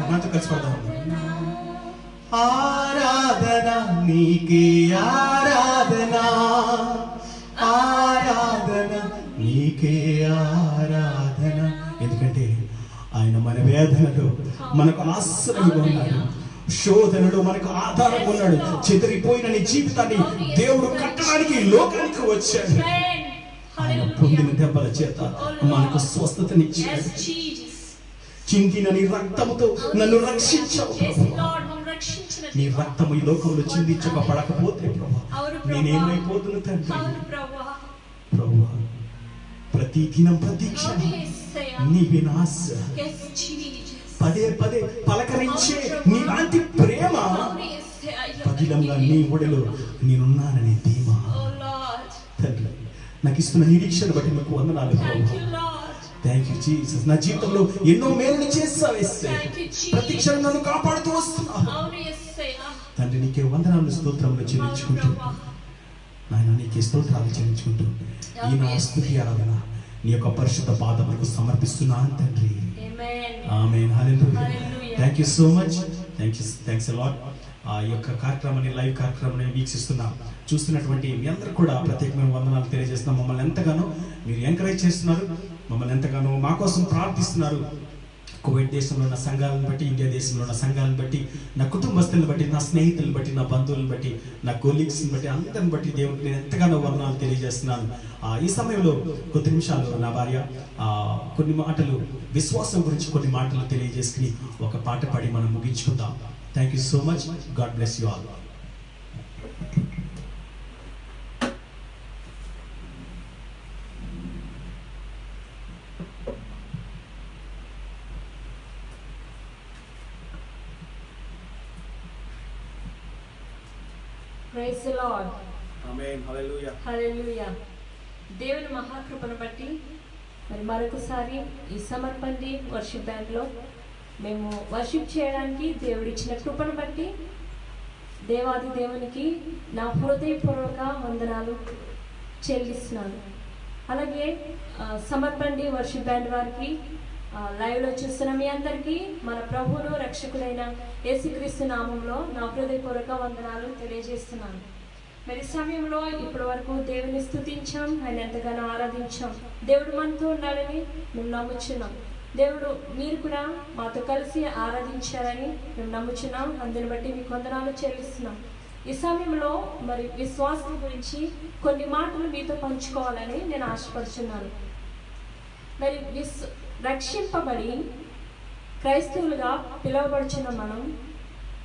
నాతో కలిసి పడదాం. ఆరాధన నీకే ఆరాధన, ఆరాధన నీకే ఆరాధన. ఎందుకంటే ఆయన మన వేదనలో మనకు ఆశ్రయంగా ఉన్నాడు, శోధనలో మనకు ఆధారం ఉన్నాడు. చెదిరిపోయిన నీ జీవితాన్ని దేవుడు కట్టడానికి లోకానికి వచ్చాడు. ఆయన పొందిన దెబ్బల చేత మనకు స్వస్థతనిచ్చాడు. చిందిన నీ రక్తముతో నన్ను రక్షించావు ప్రభువా. నీ రక్తము ఈ లోకంలో చిందించబడకపోతే ప్రభువా నేనేమైపోతున్నా తండ్రి. ప్రభువా ప్రతి దినం ప్రతి క్షణం నీ వినాశ పదే పదే పలకరించే నీలాంటి ప్రేమ, పదిలంగా నీ ఒడిలో నేనున్నానని ధీమా తండ్రి. నాకు ఇస్తున్న నిరీక్షణ బట్టి మీకు వందనాలు ప్రభువా. Thank you Jesus. నా జీవితంలో ఎన్నో మేలు చేస్తావు యేసయ్యా. ప్రతి క్షణం నన్ను కాపాడుతూ వస్తున్నావు తండ్రి. నీకే వందనాలు స్తోత్రములు చెల్లించుకుంటూ నాయన నీకే స్తోత్రాలు చెల్లించుకుంటూ ఈ నా స్తుతి ఆరాధన నీ యొక్క పరిశుద్ధ పాదములకు సమర్పిస్తున్నాను తండ్రి. ఆమేన్. హల్లెలూయా. Thank you so much. Thanks a lot. ఈ యొక్క కార్యక్రమాన్ని, లైవ్ కార్యక్రమాన్ని చూస్తున్నటువంటి మీ అందరూ కూడా ప్రత్యేకమైన వందనాలు తెలియజేస్తున్నాం. మమ్మల్ని ఎంతగానో మీరు ఎంకరేజ్ చేస్తున్నారు, మమ్మల్ని ఎంతగానో మా కోసం ప్రార్థిస్తున్నారు. కువైట్ దేశంలో ఉన్న సంఘాలను బట్టి, ఇండియా దేశంలో ఉన్న సంఘాలను బట్టి, నా కుటుంబస్తులను బట్టి, నా స్నేహితులను బట్టి, నా బంధువులను బట్టి, నా కొలీగ్స్ని బట్టి, అందరిని బట్టి దేవుడికి నేను ఎంతగానో వందనాలు తెలియజేస్తున్నాను. ఈ సమయంలో కొద్ది నిమిషాలు నా భార్య కొన్ని మాటలు, విశ్వాసం గురించి కొన్ని మాటలు తెలియజేసుకుని ఒక పాట పాడి మనం ముగించుకుందాం. Thank you so much. God bless you all. Praise the Lord. Amen. Hallelujah. Hallelujah. దేవుని మహాకృపను బట్టి మరి మరొకసారి ఈ సమర్పండి వర్షిప్ బ్యాండ్లో మేము వర్షిప్ చేయడానికి దేవుడిచ్చిన కృపను బట్టి దేవాది దేవునికి నా హృదయపూర్వక వందనాలు చెల్లిస్తున్నాను. అలాగే సమర్పండి వర్షిప్ బ్యాండ్ వారికి, లైవ్లో చూస్తున్న మీ అందరికీ మన ప్రభువును రక్షకుడైన యేసుక్రీస్తు నామంలో నా హృదయపూర్వక వందనాలు తెలియజేస్తున్నాను. మరి సమయంలో ఇప్పటి వరకు దేవుని స్తుతించాం, ఆయన ఎంతగానో ఆరాధించాం. దేవుడు మనతో ఉన్నాడని మేము నమ్ముచున్నాం. దేవుడు మీరు కూడా మాతో కలిసి ఆరాధించారని మేము నమ్ముచున్నాం. అందుని బట్టి మీకు వందనాలు చెల్లిస్తున్నాం. ఈ సమయంలో మరి విశ్వాసం గురించి కొన్ని మాటలు మీతో పంచుకోవాలని నేను ఆశపడుచున్నాను. మరి రక్షింపబడి క్రైస్తవులుగా పిలువబడుచున్న మనం,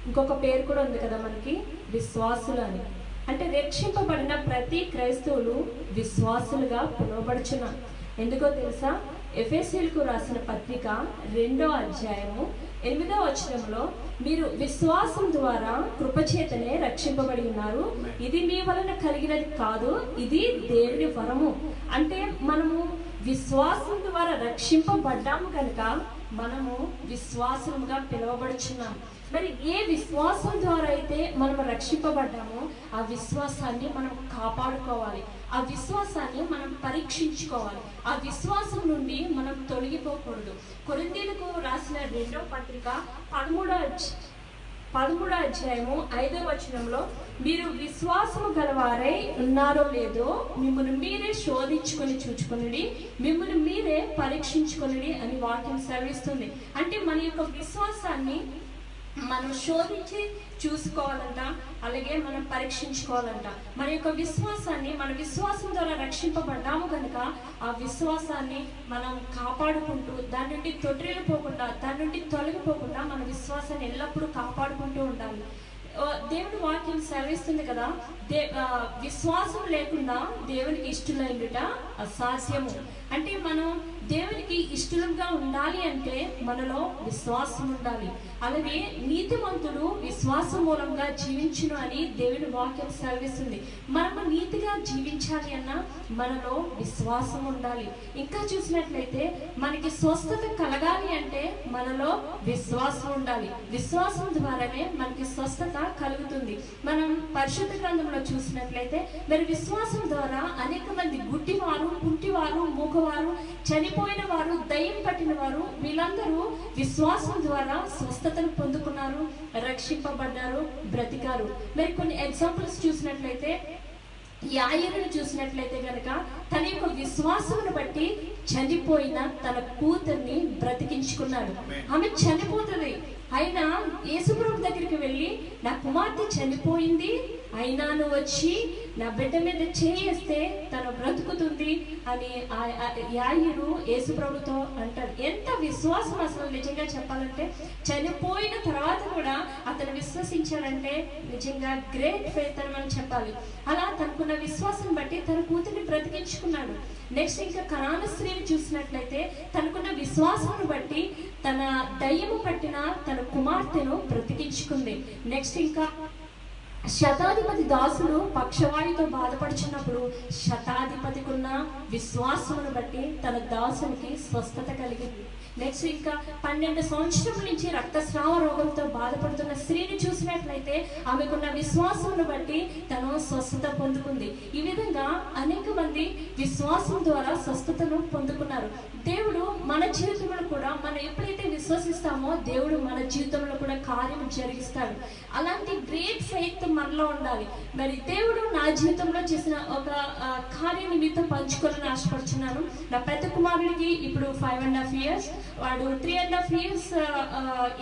ఇంకొక పేరు కూడా ఉంది కదా మనకి, విశ్వాసులు అని. అంటే రక్షింపబడిన ప్రతి క్రైస్తవులు విశ్వాసులుగా పిలువబడుచున్నారు. ఎందుకో తెలుసా? ఎఫెసీయులకు రాసిన పత్రిక 2వ అధ్యాయము 8వ వచనంలో మీరు విశ్వాసం ద్వారా కృపచేతనే రక్షింపబడి ఉన్నారు, ఇది మీ వలన కలిగినది కాదు, ఇది దేవుని వరము. అంటే మనము విశ్వాసం ద్వారా రక్షింపబడ్డాము కనుక మనము విశ్వాసముగా పిలువబడుచున్నాం. మరి ఏ విశ్వాసం ద్వారా అయితే మనం రక్షింపబడ్డామో ఆ విశ్వాసాన్ని మనం కాపాడుకోవాలి, ఆ విశ్వాసాన్ని మనం పరీక్షించుకోవాలి, ఆ విశ్వాసం నుండి మనం తొలగిపోకూడదు. కొరింథీయులకు రాసిన 2వ పత్రిక 13వ అధ్యాయము 5వ వచనంలో మీరు విశ్వాసము గలవారై ఉన్నారో లేదో మిమ్మల్ని మీరే శోధించుకొని చూచుకొనుడి, మిమ్మల్ని మీరే పరీక్షించుకొనుడి అని వాక్యం సెలవిస్తుంది. అంటే మన యొక్క విశ్వాసాన్ని మనం శోధించి చూసుకోవాలంట, అలాగే మనం పరీక్షించుకోవాలంట. మన యొక్క విశ్వాసాన్ని, మన విశ్వాసం ద్వారా రక్షింపబడ్డాము కనుక ఆ విశ్వాసాన్ని మనం కాపాడుకుంటూ, దాని నుండి తొట్టిల్లిపోకుండా, దాని నుండి తొలగిపోకుండా మన విశ్వాసాన్ని ఎల్లప్పుడూ కాపాడుకుంటూ ఉండాలి. దేవుడి వాక్యం సెలవిస్తుంది కదా, విశ్వాసం లేకుండా దేవునికి ఇష్టమైనట అసాధ్యము. అంటే మనం దేవునికి ఇష్టలుగా ఉండాలి అంటే మనలో విశ్వాసం ఉండాలి. అలాగే నీతిమంతుడు విశ్వాసం మూలంగా జీవించును అని దేవుని వాక్యం సెలవిస్తుంది. మనము నీతిగా జీవించాలి అన్న మనలో విశ్వాసం ఉండాలి. ఇంకా చూసినట్లయితే మనకి స్వస్థత కలగాలి అంటే మనలో విశ్వాసం ఉండాలి. విశ్వాసం ద్వారానే మనకి స్వస్థత కలుగుతుంది. మనం పరిశుద్ధ గ్రంథంలో చూసినట్లయితే మరి విశ్వాసం ద్వారా అనేక మంది గుడ్డివారు, కుంటివారు, మూగవారు, చనిపోయిన వారు, దయ్యం పట్టిన వారు వీళ్ళందరూ విశ్వాసం ద్వారా స్వస్థతను పొందుకున్నారు, రక్షింపబడ్డారు, బ్రతికారు. మరి కొన్ని ఎగ్జాంపుల్స్ చూసినట్లయితే యాయిరును చూసినట్లయితే కనుక తన యొక్క విశ్వాసమును బట్టి చనిపోయిన తన కూతుర్ని బ్రతికించుకున్నాడు. ఆమె చనిపోతుంది, అయినా యేసుప్రభు దగ్గరికి వెళ్ళి నా కుమార్తె చనిపోయింది, అయినా నువ్వు వచ్చి నా బిడ్డ మీద చేయేస్తే తను బ్రతుకుతుంది అని యాయిరు యేసుప్రభుతో అంటాడు. ఎంత విశ్వాసం అసలు నిజంగా చెప్పాలంటే, చనిపోయిన తర్వాత కూడా అతను విశ్వసించాడంటే నిజంగా గ్రేట్ ఫెయిత్ అని మనం చెప్పాలి. అలా తనకున్న విశ్వాసం బట్టి తన కూతుర్ని బ్రతికించుకున్నాడు. నెక్స్ట్ ఇంకా కనాను స్త్రీని చూసినట్లయితే తనకున్న విశ్వాసాన్ని బట్టి తన దయ్యము పట్టిన తన కుమార్తెను బ్రతికించుకుంది. నెక్స్ట్ ఇంకా శతాధిపతి దాసుడు పక్షవాయుతో బాధపడుచున్నప్పుడు శతాధిపతికి ఉన్న విశ్వాసమును బట్టి తన దాసునికి స్వస్థత కలిగింది. నెక్స్ట్ ఇంకా 12 సంవత్సరం నుంచి రక్తస్రావ రోగంతో బాధపడుతున్న స్త్రీని చూసినట్లయితే ఆమెకున్న విశ్వాసమును బట్టి తను స్వస్థత పొందుకుంది. ఈ విధంగా అనేక మంది విశ్వాసం ద్వారా స్వస్థతను పొందుకున్నారు. దేవుడు మన జీవితంలో కూడా మనం ఎప్పుడైతే విశ్వసిస్తామో దేవుడు మన జీవితంలో కూడా కార్యం జరిగిస్తాడు. అలాంటి గ్రేట్ ఫెయిత్ మనలో ఉండాలి. మరి దేవుడు నా జీవితంలో చేసిన ఒక కార్యాన్ని మీతో పంచుకోవాలని ఆశపడుచున్నాను. నా పెద్ద కుమారుడికి ఇప్పుడు 5.5 years, వాడు 3.5 years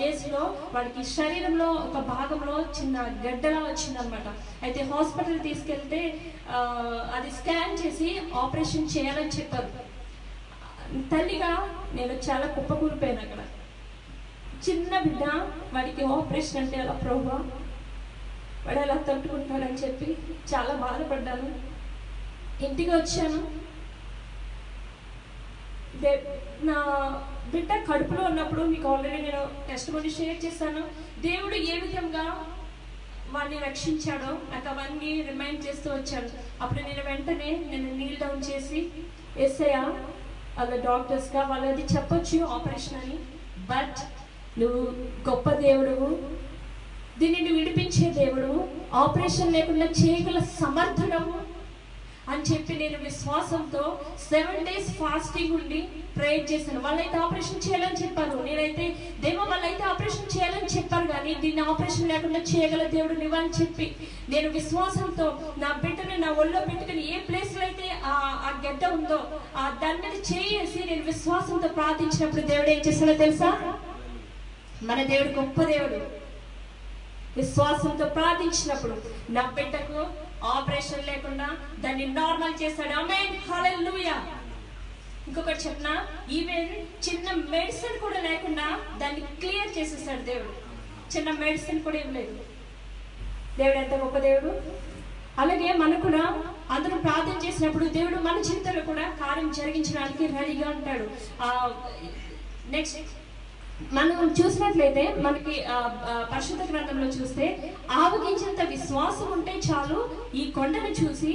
ఏజ్లో వాడికి శరీరంలో ఒక భాగంలో చిన్న గడ్డలా వచ్చిందనమాట. అయితే హాస్పిటల్ తీసుకెళ్తే అది స్కాన్ చేసి ఆపరేషన్ చేయాలని చెప్పారు. తల్లిగా నేను చాలా కుప్పకూలిపోయాను. అక్కడ చిన్న బిడ్డ, వాడికి ఆపరేషన్ అంటే అలా ప్రభువా వాడు ఎలా తట్టుకుంటాడని చెప్పి చాలా బాధపడ్డాను. ఇంటికి వచ్చాను. నా బిడ్డ కడుపులో ఉన్నప్పుడు మీకు ఆల్రెడీ నేను టెస్టిమనీ షేర్ చేశాను. దేవుడు ఏ విధంగా వాడిని రక్షించాడో నాకు అవన్నీ రిమైండ్ చేస్తూ వచ్చాను. అప్పుడు నేను వెంటనే నీల్ డౌన్ చేసి యేసయ్యా వాళ్ళ డాక్టర్స్గా వాళ్ళది చెప్పొచ్చు ఆపరేషన్ అని, బట్ నువ్వు గొప్ప దేవుడు, దీనిని విడిపించే దేవుడు, ఆపరేషన్ లేకుండా చేయగల సమర్థుడవు అని చెప్పి నేను విశ్వాసంతో 7 days ఫాస్టింగ్ ఉండి ప్రేయర్ చేశాను. వాళ్ళైతే ఆపరేషన్ చేయాలని చెప్పారు, నేనైతే దేవా వాళ్ళైతే ఆపరేషన్ చేయాలని చెప్పారు కానీ దీన్ని ఆపరేషన్ లేకుండా చేయగల దేవుడు నువ్వని చెప్పి నేను విశ్వాసంతో నా బిడ్డను నా ఒళ్ళో పెట్టుకుని ఏ ప్లేస్లో అయితే ఆ గడ్డ ఉందో దాని మీద చేసి నేను విశ్వాసంతో ప్రార్థించినప్పుడు దేవుడు ఏం చేశాడో తెలుసా? మన దేవుడు గొప్ప దేవుడు. విశ్వాసంతో ప్రార్థించినప్పుడు నా బిడ్డకు ఆపరేషన్ లేకుండా దాన్ని నార్మల్ చేశాడు. ఆమేన్, హల్లెలూయా. ఇంకొకటి చెప్పనా, ఈవెన్ చిన్న మెడిసిన్ కూడా లేకుండా దాన్ని క్లియర్ చేసేసాడు దేవుడు. చిన్న మెడిసిన్ కూడా ఏం లేదు. దేవుడు ఎంత గొప్ప దేవుడు. అలాగే మనం కూడా అందరూ ప్రార్థన చేసినప్పుడు దేవుడు మన జీవితంలో కూడా కార్యం జరిగించడానికి రెడీగా ఉంటాడు. నెక్స్ట్ మనం చూసినట్లయితే మనకి పరిశుద్ధ గ్రంథంలో చూస్తే ఆవగించేంత విశ్వాసం ఉంటే చాలు ఈ కొండను చూసి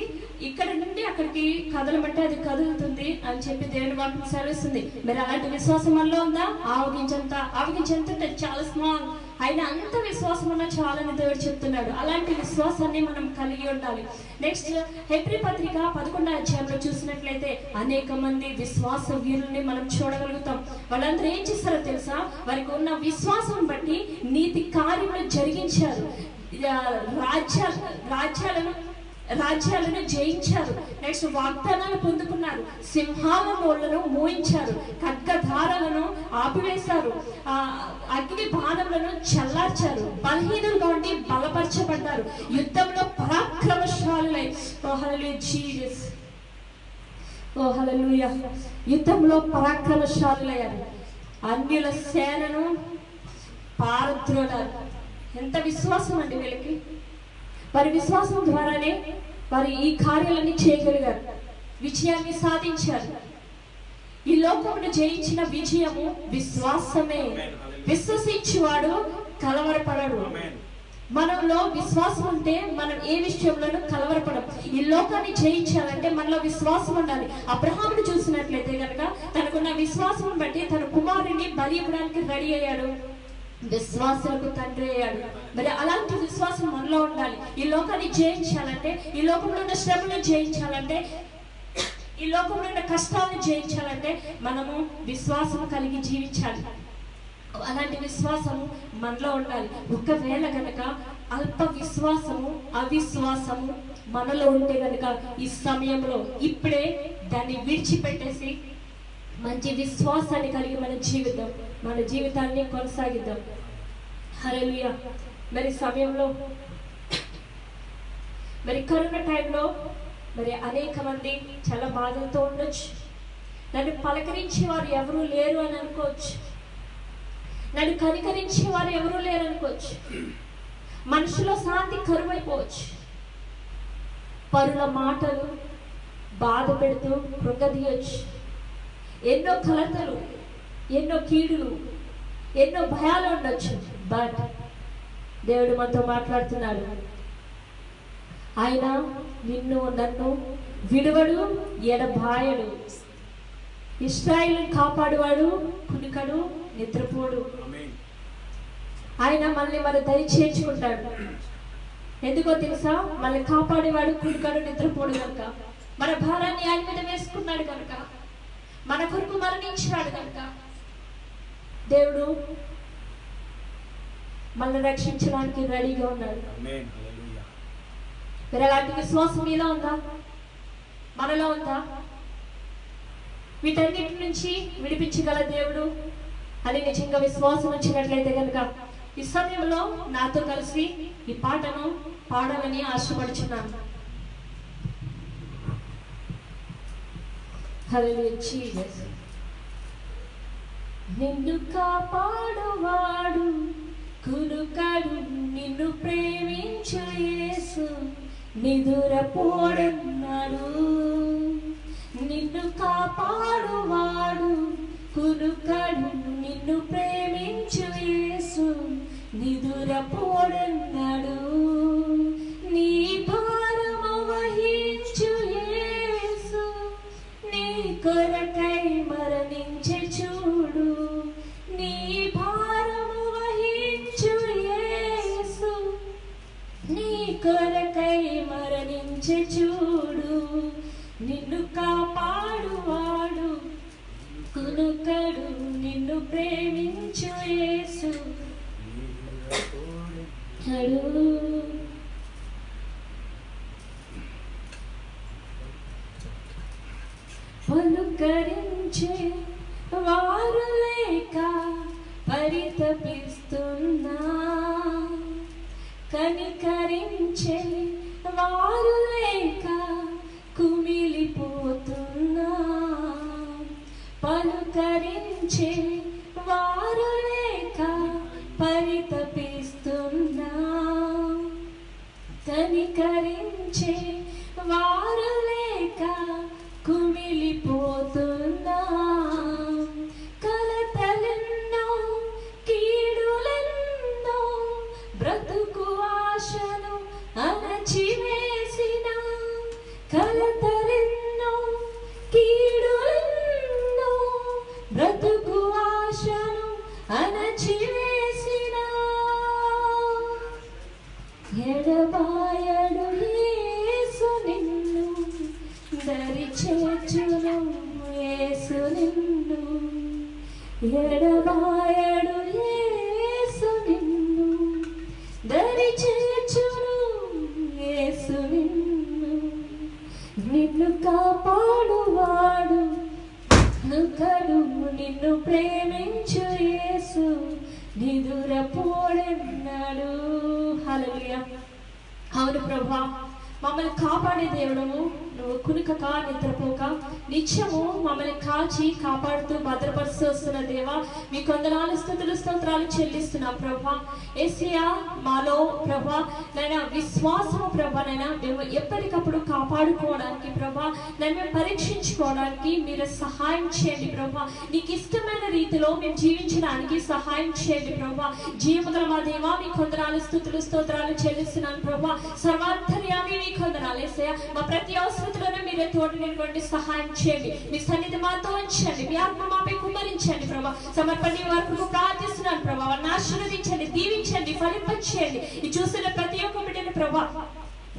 ఇక్కడ నుండి అక్కడికి కదలమంటే అది కదులుతుంది అని చెప్పి దేవుని వాక్యం సెలవిస్తుంది. మరి అలాంటి విశ్వాసం మనలో ఉందా? ఆవగించేంత చాలా స్మాల్ అయినా అంత విశ్వాసం ఉన్నా చాలని దేవుడు చెప్తున్నాడు. అలాంటి విశ్వాసాన్ని మనం కలిగి ఉండాలి. నెక్స్ట్ హెబ్రీ పత్రిక 11వ అధ్యాయంలో చూసినట్లయితే అనేక మంది విశ్వాస వీరుల్ని మనం చూడగలుగుతాం. వాళ్ళందరూ ఏం చేస్తారో తెలుసా? వారికి ఉన్న విశ్వాసం బట్టి నీతి కార్యములు జరిగించారు, రాజ్యాలను జయించారు. నెక్స్ట్ వాగ్దానాలు పొందుకున్నారు, సింహాల నోళ్లను మోయించారు, ఖడ్గధారాలను ఆపివేశారు, అగ్ని బాణములను చల్లార్చారు, బలహీనులుగా ఉండి బలపరచబడ్డారు, యుద్ధంలో పరాక్రమశాలులై యుద్ధంలో పరాక్రమశాలులయ్యారు, అన్యుల సేనను పారద్రోలారు. ఎంత విశ్వాసం అండి వీళ్ళకి! వారి విశ్వాసం ద్వారానే వారు ఈ కార్యాలన్నీ చేయగలిగారు, విజయాన్ని సాధించారు. ఈ లోకమును జయించిన విజయము విశ్వాసమే. విశ్వసించువాడు కలవరపడడు. మనలో విశ్వాసం ఉంటే మనం ఏ విషయంలోనూ కలవరపడం. ఈ లోకాన్ని జయించాలంటే మనలో విశ్వాసం ఉండాలి. అబ్రహామును చూసినట్లయితే కనుక తనకున్న విశ్వాసం బట్టి తన కుమారుని బలి ఇవ్వడానికి రెడీ అయ్యాడు. విశ్వాసులకు తండ్రి అయ్యాడు. మరి అలాంటి విశ్వాసం మనలో ఉండాలి. ఈ లోకాన్ని జయించాలంటే, ఈ లోకంలో ఉన్న శ్రమను జయించాలంటే, ఈ లోకంలో ఉన్న కష్టాలను జయించాలంటే మనము విశ్వాసం కలిగి జీవించాలి. అలాంటి విశ్వాసము మనలో ఉండాలి. ఒకవేళ కనుక అల్ప విశ్వాసము, అవిశ్వాసము మనలో ఉంటే కనుక ఈ సమయంలో ఇప్పుడే దాన్ని విడిచిపెట్టేసి మంచి విశ్వాసాన్ని కలిగి మన జీవితాన్ని కొనసాగిద్దాం. హల్లెలూయా. మరి సమయంలో మరి కరోనా టైంలో మరి అనేక మంది చాలా బాధలతో ఉండొచ్చు. నన్ను పలకరించే వారు ఎవరూ లేరు అని అనుకోవచ్చు. నన్ను కనికరించే వారు ఎవరూ లేరు అనుకోవచ్చు. మనుషుల శాంతి కరువైపోవచ్చు. పరుల మాటలు బాధ పెడుతూ కృంగదీయొచ్చు. ఎన్నో కలతలు, ఎన్నో కీడులు, ఎన్నో భయాలు ఉండొచ్చు. బట్ దేవుడు మనతో మాట్లాడుతున్నాడు. ఆయన నిన్ను నన్ను విడువడు, ఎడబాయడు. ఇశ్రాయేలును కాపాడువాడు, కునుకడు, నిద్రపోడు. ఆయన మనల్ని మన దరి చేర్చుకుంటాడు. ఎందుకో తెలుసా? మనల్ని కాపాడేవాడు, కునుకడు, నిద్రపోడు కనుక. మన భారాన్ని ఆయన మీద వేసుకున్నాడు కనుక, మన కొరకు మరణించాడు కనుక దేవుడు మనల్ని రక్షించడానికి రెడీగా ఉన్నాడు. మరి అలాంటి విశ్వాసం మీలో ఉందా? మనలో ఉందా? వీటన్నిటి నుంచి విడిపించగల దేవుడు అని నిజంగా విశ్వాసం వచ్చినట్లయితే కనుక ఈ సమయంలో నాతో కలిసి ఈ పాటను పాడాలని ఆశపడుచున్నాను. హల్లెలూయా జీసస్. నిన్ను కాపాడువాడు, కునుకడు, నిన్ను ప్రేమించు యేసు నిదురపోడన్నాడు. నిన్ను కాపాడువాడు, కునుకడు, నిన్ను ప్రేమించు యేసు నిదురపోడన్నాడు. నీ భారము వహించు యేసు నీ కొరకై మరణించె చూడు. నీ భారము వహించు యేసు నీ కొరకై మరణించె చూడు. నిన్ను కాపాడువాడు, కునుకడు, నిన్ను ప్రేమించు యేసు. పలుకరించే వారు లేక పరితపిస్తున్నా, కనికరించే వారు లేక కుమిలిపోతున్నా. పలుకరించే వారు లేక పరితపిస్తున్నా, కనికరించే వారు లేక కుమిలిపోతున్నా. కలతలెన్నో, కీడులెన్నో, బ్రతుకు ఆశను అణచివేసిన. కలతలెన్నో, కీడులెన్నో, బ్రతుకు ఆశను అణచివేసిన. ఎడబాయడు యేసు నిన్ను, దరి చేర్చును యేసు నిన్ను. ఎడబాయడు యేసు నిన్ను, దరి చేర్చును యేసు నిన్ను. నిన్ను కాపాడువాడు, కునుకడు, నిన్ను ప్రేమించు యేసు నిదురపోడన్నాడు. హల్లెలూయా. అవును ప్రభువా, మమ్మల్ని కాపాడే దేవుడము, నువ్వు కునుకక నిద్రపోక నిత్యము మమ్మల్ని కాచి కాపాడుతూ భద్రపరుస్తూ వస్తున్న దేవా మీ కొందనాలు స్తుతులు స్తోత్రాలు చెల్లిస్తున్నాం ప్రభా. యేసయ్యా మాలో ప్రభా నైనా విశ్వాసము ప్రభా నైనా మేము ఎప్పటికప్పుడు కాపాడుకోవడానికి ప్రభా నన్ను పరీక్షించుకోవడానికి మీరు సహాయం చేయండి ప్రభా. నీకు ఇష్టమైన రీతిలో మేము జీవించడానికి సహాయం చేయండి ప్రభా. జీవముగల మా దేవా మీ కొందనాలు స్తుతులు స్తోత్రాలు చెల్లిస్తున్నాను ప్రభా. సర్వాంతర్యామి మీ కొందనాలు యేసయ్యా మా ప్రతి అవసరతలోనే మీరే తోడు నిలబడి సహాయం చేయండి. మీ సన్నిధి మాతో ఉంచండి. మీ ఆత్మ మాపై కుమ్మరించండి ప్రభా. సమర్పణ వరకు ప్రార్థిస్తున్నాను ప్రభా. వారిని ఆశీర్వదించండి, దీవించండి, ఫలింపచేయండి. ఈ చూసిన ప్రతి ఒక్క బిడ్డని ప్రభా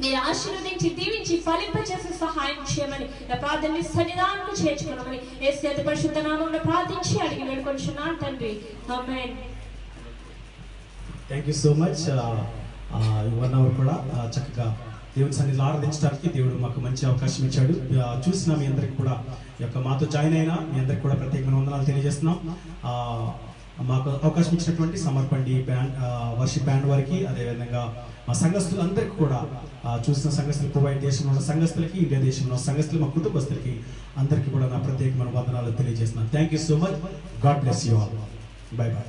మీరు ఆశీర్వదించి దీవించి ఫలింపచేసి సహాయం చేయమని నా ప్రార్థన సన్నిధానంలో చేర్చుకున్నామని యేసు అతి పరిశుద్ధ నామములో ప్రార్థించి అడిగి వేడుకొంటున్నాను తండ్రి. ఆమేన్. Thank you so much. 1 hour కూడా చక్కగా దేవుని సన్నిధిలో ఆరాధించడానికి దేవుడు మాకు మంచి అవకాశం ఇచ్చాడు. చూసిన మీ అందరికి కూడా యొక్క మాతో జాయిన్ అయినా మీ అందరికి కూడా ప్రత్యేకమైన వందనాలు తెలియజేస్తున్నాం. మాకు అవకాశం ఇచ్చినటువంటి సమర్పండి బ్యాండ్ వర్షిప్ బ్యాండ్ వారికి, అదేవిధంగా మా సంఘస్థులందరికీ కూడా చూసిన సంఘస్థులు, కువైట్ దేశంలో ఉన్న సంఘస్థులకి, ఇండియా దేశంలో ఉన్న సంఘస్థులు, మా కుటుంబస్తులకి అందరికీ కూడా నా ప్రత్యేకమైన వందనాలు తెలియజేస్తున్నాను. Thank you so much. God bless you all. By by.